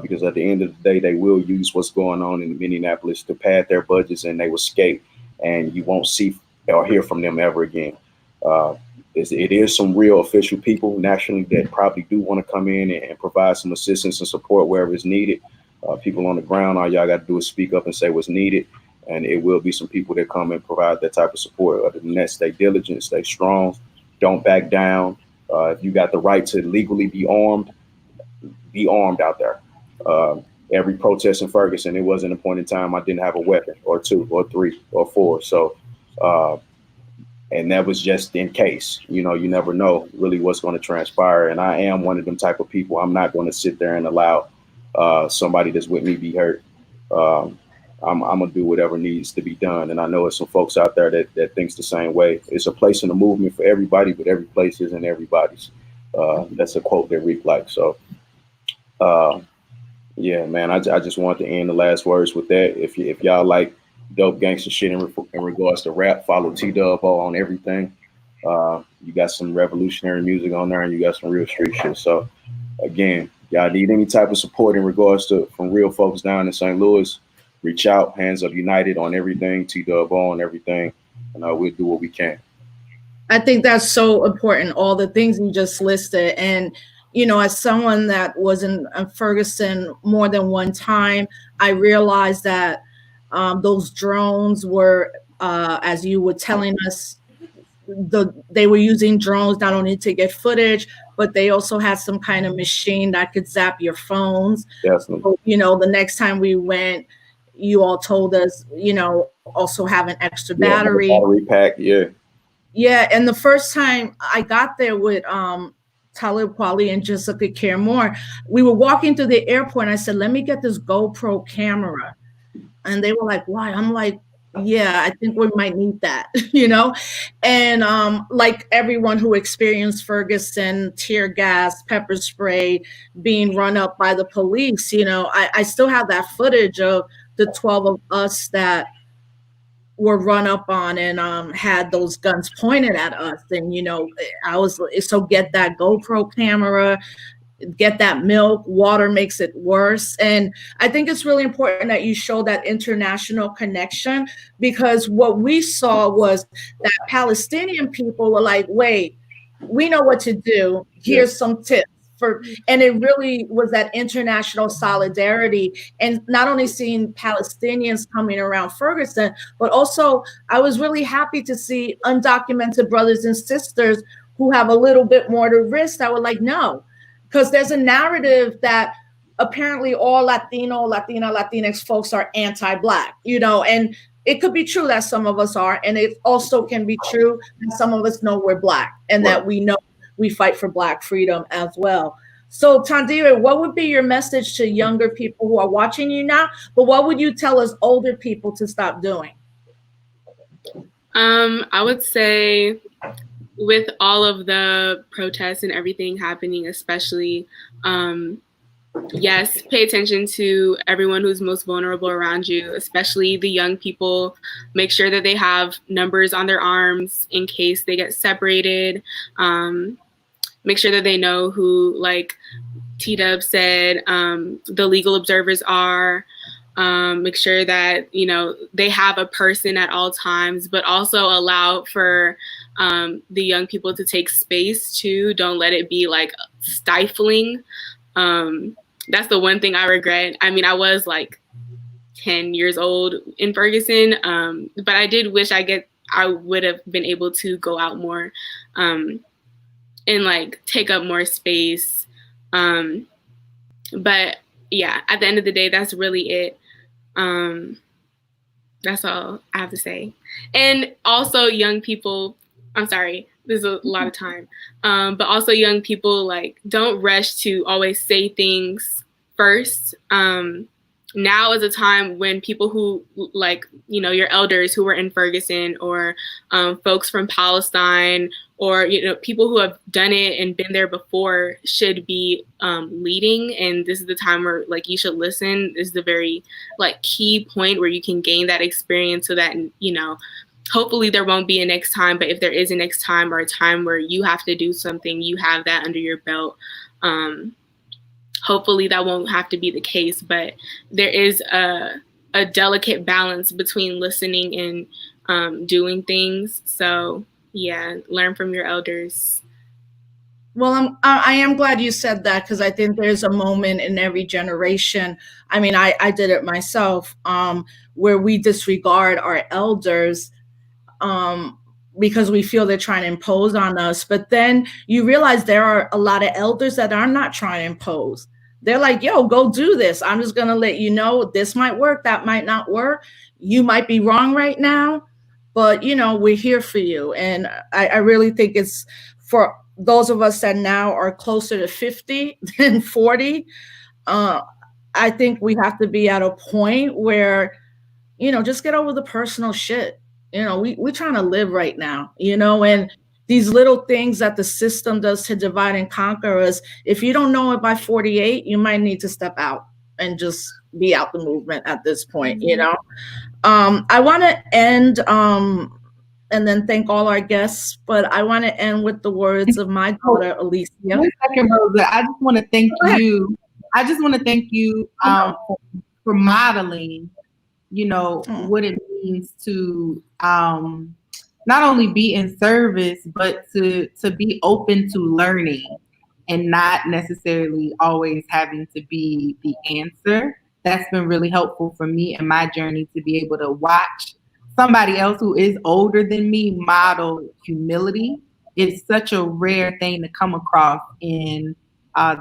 Because at the end of the day, they will use what's going on in Minneapolis to pad their budgets and they will escape and you won't see or hear from them ever again. It is some real official people nationally that probably do want to come in and provide some assistance and support wherever it's needed. People on the ground, all y'all got to do is speak up and say what's needed. And it will be some people that come and provide that type of support. Other than that, stay diligent, stay strong, don't back down. If you got the right to legally be armed out there. Every protest in Ferguson, it wasn't a point in time I didn't have a weapon or two or three or four. So, and that was just in case, you never know really what's going to transpire. And I am one of them type of people. I'm not going to sit there and allow somebody that's with me be hurt. I'm going to do whatever needs to be done. And I know there's some folks out there that thinks the same way. It's a place in the movement for everybody, but every place isn't everybody's. That's a quote that Rick likes. So, yeah, man, I just wanted to end the last words with that. If y'all like dope gangster shit in regards to rap, follow T-Dub on everything. You got some revolutionary music on there and you got some real street shit. So again, y'all need any type of support in regards to from real folks down in St. Louis, reach out, Hands Up United on everything, T-Dub on everything, and we'll do what we can. I think that's so important, all the things you just listed. And, as someone that was in Ferguson more than one time, I realized that those drones were, as you were telling us, they were using drones not only to get footage, but they also had some kind of machine that could zap your phones. Definitely. So, the next time we went, you all told us, also have an extra battery. Battery pack, yeah. Yeah, and the first time I got there with Talib Kweli and Jessica Care Moore, we were walking through the airport and I said, let me get this GoPro camera. And they were like, why? I'm like, yeah, I think we might need that, And like everyone who experienced Ferguson, tear gas, pepper spray, being run up by the police, I still have that footage of the 12 of us that were run up on and had those guns pointed at us. And, I was, so get that GoPro camera, get that milk. Water makes it worse. And I think it's really important that you show that international connection, because what we saw was that Palestinian people were like, wait, we know what to do. Here's some tips. And it really was that international solidarity, and not only seeing Palestinians coming around Ferguson, but also I was really happy to see undocumented brothers and sisters who have a little bit more to risk that were like, no, because there's a narrative that apparently all Latinx folks are anti-Black, and it could be true that some of us are, and it also can be true that some of us know we're Black and that we know we fight for Black freedom as well. So, Tandira, what would be your message to younger people who are watching you now? But what would you tell us older people to stop doing? I would say, with all of the protests and everything happening, especially, yes, pay attention to everyone who's most vulnerable around you, especially the young people. Make sure that they have numbers on their arms in case they get separated. Make sure that they know who, like T-Dub said, the legal observers are. Make sure that, you know, they have a person at all times, but also allow for the young people to take space too. Don't let it be like stifling. That's the one thing I regret. I mean, I was like 10 years old in Ferguson, but I did wish I would have been able to go out more and like take up more space. But yeah, at the end of the day, that's really it. That's all I have to say. And also young people, I'm sorry, there's a lot of time, but also young people, like, don't rush to always say things first. Now is a time when people who, like, you know, your elders who were in Ferguson, or folks from Palestine, or, you know, people who have done it and been there before should be leading. And this is the time where, like, you should listen. This is the very, like, key point where you can gain that experience, so that, you know, hopefully there won't be a next time. But if there is a next time, or a time where you have to do something, you have that under your belt. Hopefully that won't have to be the case, but there is a delicate balance between listening and doing things. So yeah, learn from your elders. Well, I am glad you said that, because I think there's a moment in every generation. I mean, I did it myself, where we disregard our elders because we feel they're trying to impose on us. But then you realize there are a lot of elders that are not trying to impose. They're like, yo, go do this. I'm just going to let you know this might work, that might not work. You might be wrong right now, but, you know, we're here for you. And I really think it's for those of us that now are closer to 50 than 40. I think we have to be at a point where, you know, just get over the personal shit. You know, we're trying to live right now, you know, and these little things that the system does to divide and conquer us, if you don't know it by 48, you might need to step out and just be out the movement at this point, you know. I want to end and then thank all our guests, but I want to end with the words of my daughter, Alicia. 1 second, Rosa. I just want to thank you. I just want to thank you for modeling, you know, what it means to not only be in service, but to be open to learning and not necessarily always having to be the answer. That's been really helpful for me in my journey, to be able to watch somebody else who is older than me model humility. It's such a rare thing to come across in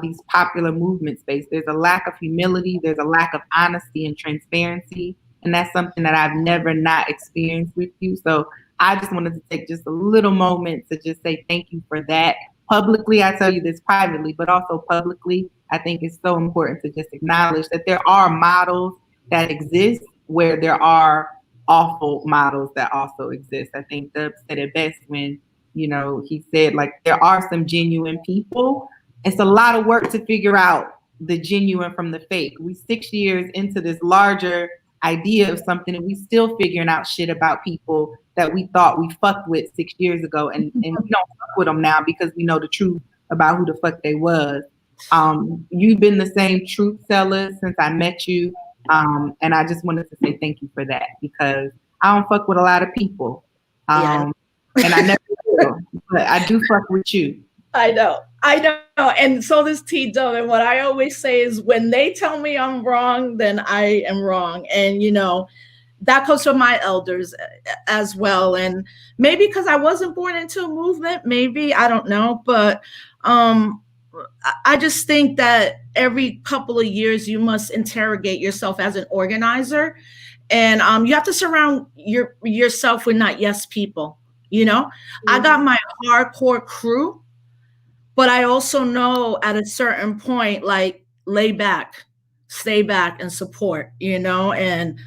these popular movement space. There's a lack of humility. There's a lack of honesty and transparency. And that's something that I've never not experienced with you. So I just wanted to take just a little moment to just say thank you for that. Publicly, I tell you this privately, but also publicly, I think it's so important to just acknowledge that there are models that exist where there are awful models that also exist. I think Dub said it best when, you know, he said, like, there are some genuine people. It's a lot of work to figure out the genuine from the fake. We 6 years into this larger idea of something, and we still figuring out shit about people that we thought we fucked with 6 years ago, and we don't fuck with them now because we know the truth about who the fuck they was. You've been the same truth teller since I met you, and I just wanted to say thank you for that, because I don't fuck with a lot of people, and I never will, but I do fuck with you. I know. And so does T-Dub. And what I always say is, when they tell me I'm wrong, then I am wrong. And, you know, that comes from my elders as well. And maybe because I wasn't born into a movement, maybe, I don't know. But I just think that every couple of years you must interrogate yourself as an organizer And you have to surround yourself with not yes people. You know, I got my hardcore crew, but I also know at a certain point, like, lay back, stay back, and support. You know, and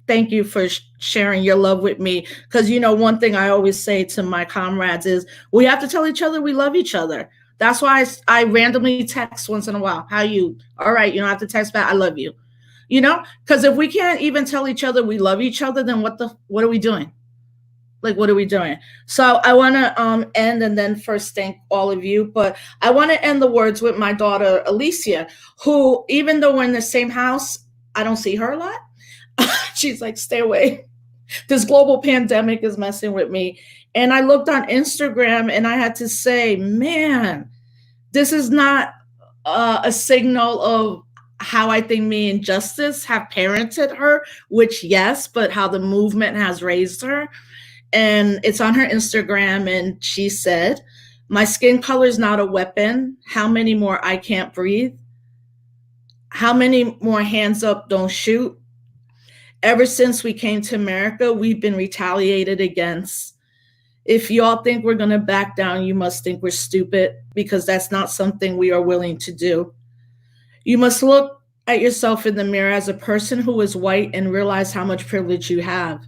thank you for sharing your love with me. Because, you know, one thing I always say to my comrades is we have to tell each other we love each other. That's why I randomly text once in a while. How you? All right, you don't have to text back. I love you. You know, because if we can't even tell each other we love each other, then what are we doing? Like, what are we doing? So I want to end and then first thank all of you. But I want to end the words with my daughter, Alicia, who, even though we're in the same house, I don't see her a lot. She's like, stay away. This global pandemic is messing with me. And I looked on Instagram and I had to say, man, this is not a signal of how I think me and Justice have parented her, which, yes, but how the movement has raised her. And it's on her Instagram. And she said, my skin color is not a weapon. How many more I can't breathe? How many more hands up don't shoot? Ever since we came to America, we've been retaliated against. If y'all think we're going to back down, you must think we're stupid, because that's not something we are willing to do. You must look at yourself in the mirror as a person who is white and realize how much privilege you have.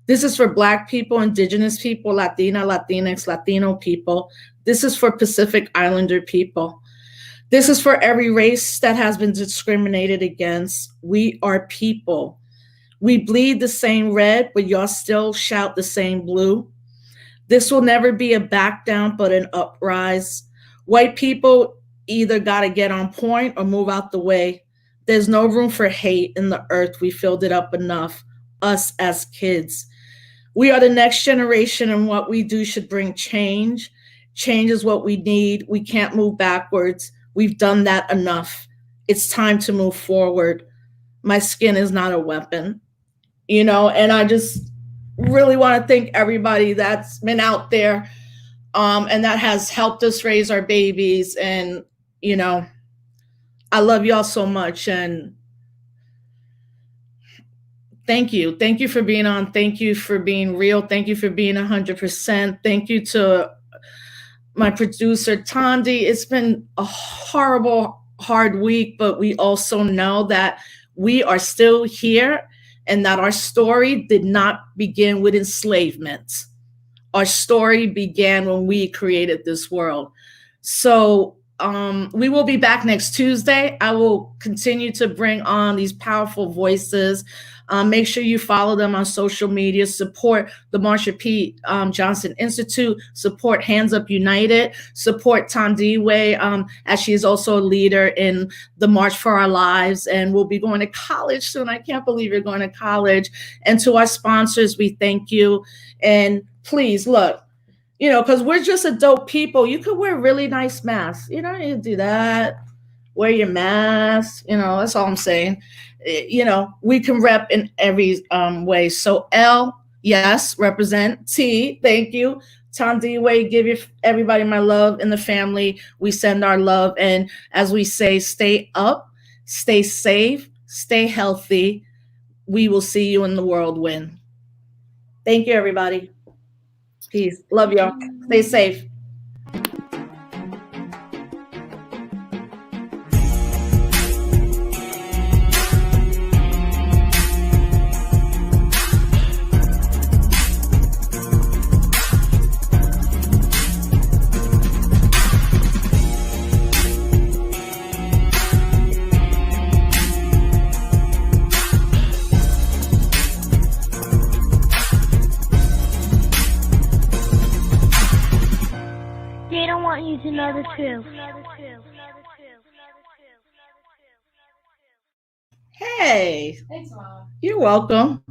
This is for Black people, Indigenous people, Latina, Latinx, Latino people. This is for Pacific Islander people. This is for every race that has been discriminated against. We are people. We bleed the same red, but y'all still shout the same blue. This will never be a back down, but an uprise. White people either got to get on point or move out the way. There's no room for hate in the earth. We filled it up enough, us as kids. We are the next generation, and what we do should bring change. Change is what we need. We can't move backwards. We've done that enough. It's time to move forward. My skin is not a weapon. You know, and I just really want to thank everybody that's been out there and that has helped us raise our babies. And, you know, I love y'all so much. And thank you. Thank you for being on. Thank you for being real. Thank you for being 100%. Thank you to my producer, Tondi. It's been a horrible, hard week, but we also know that we are still here and that our story did not begin with enslavement. Our story began when we created this world. So we will be back next Tuesday. I will continue to bring on these powerful voices. Make sure you follow them on social media. Support the Marsha P. Johnson Institute. Support Hands Up United. Support Tandiwe, as she is also a leader in the March for Our Lives. And we'll be going to college soon. I can't believe you're going to college. And to our sponsors, we thank you. And please, look, you know, because we're just adult people. You could wear really nice masks. You don't need to do that. Wear your mask. You know, that's all I'm saying. You know, we can rep in every way. So Elle, yes, represent. T, thank you. Tandiwe, give everybody my love in the family. We send our love. And as we say, stay up, stay safe, stay healthy. We will see you in the whirlwind. Thank you, everybody. Peace. Love y'all. Stay safe. They don't want you to know the truth. Hey. Thanks, Mom. You're welcome.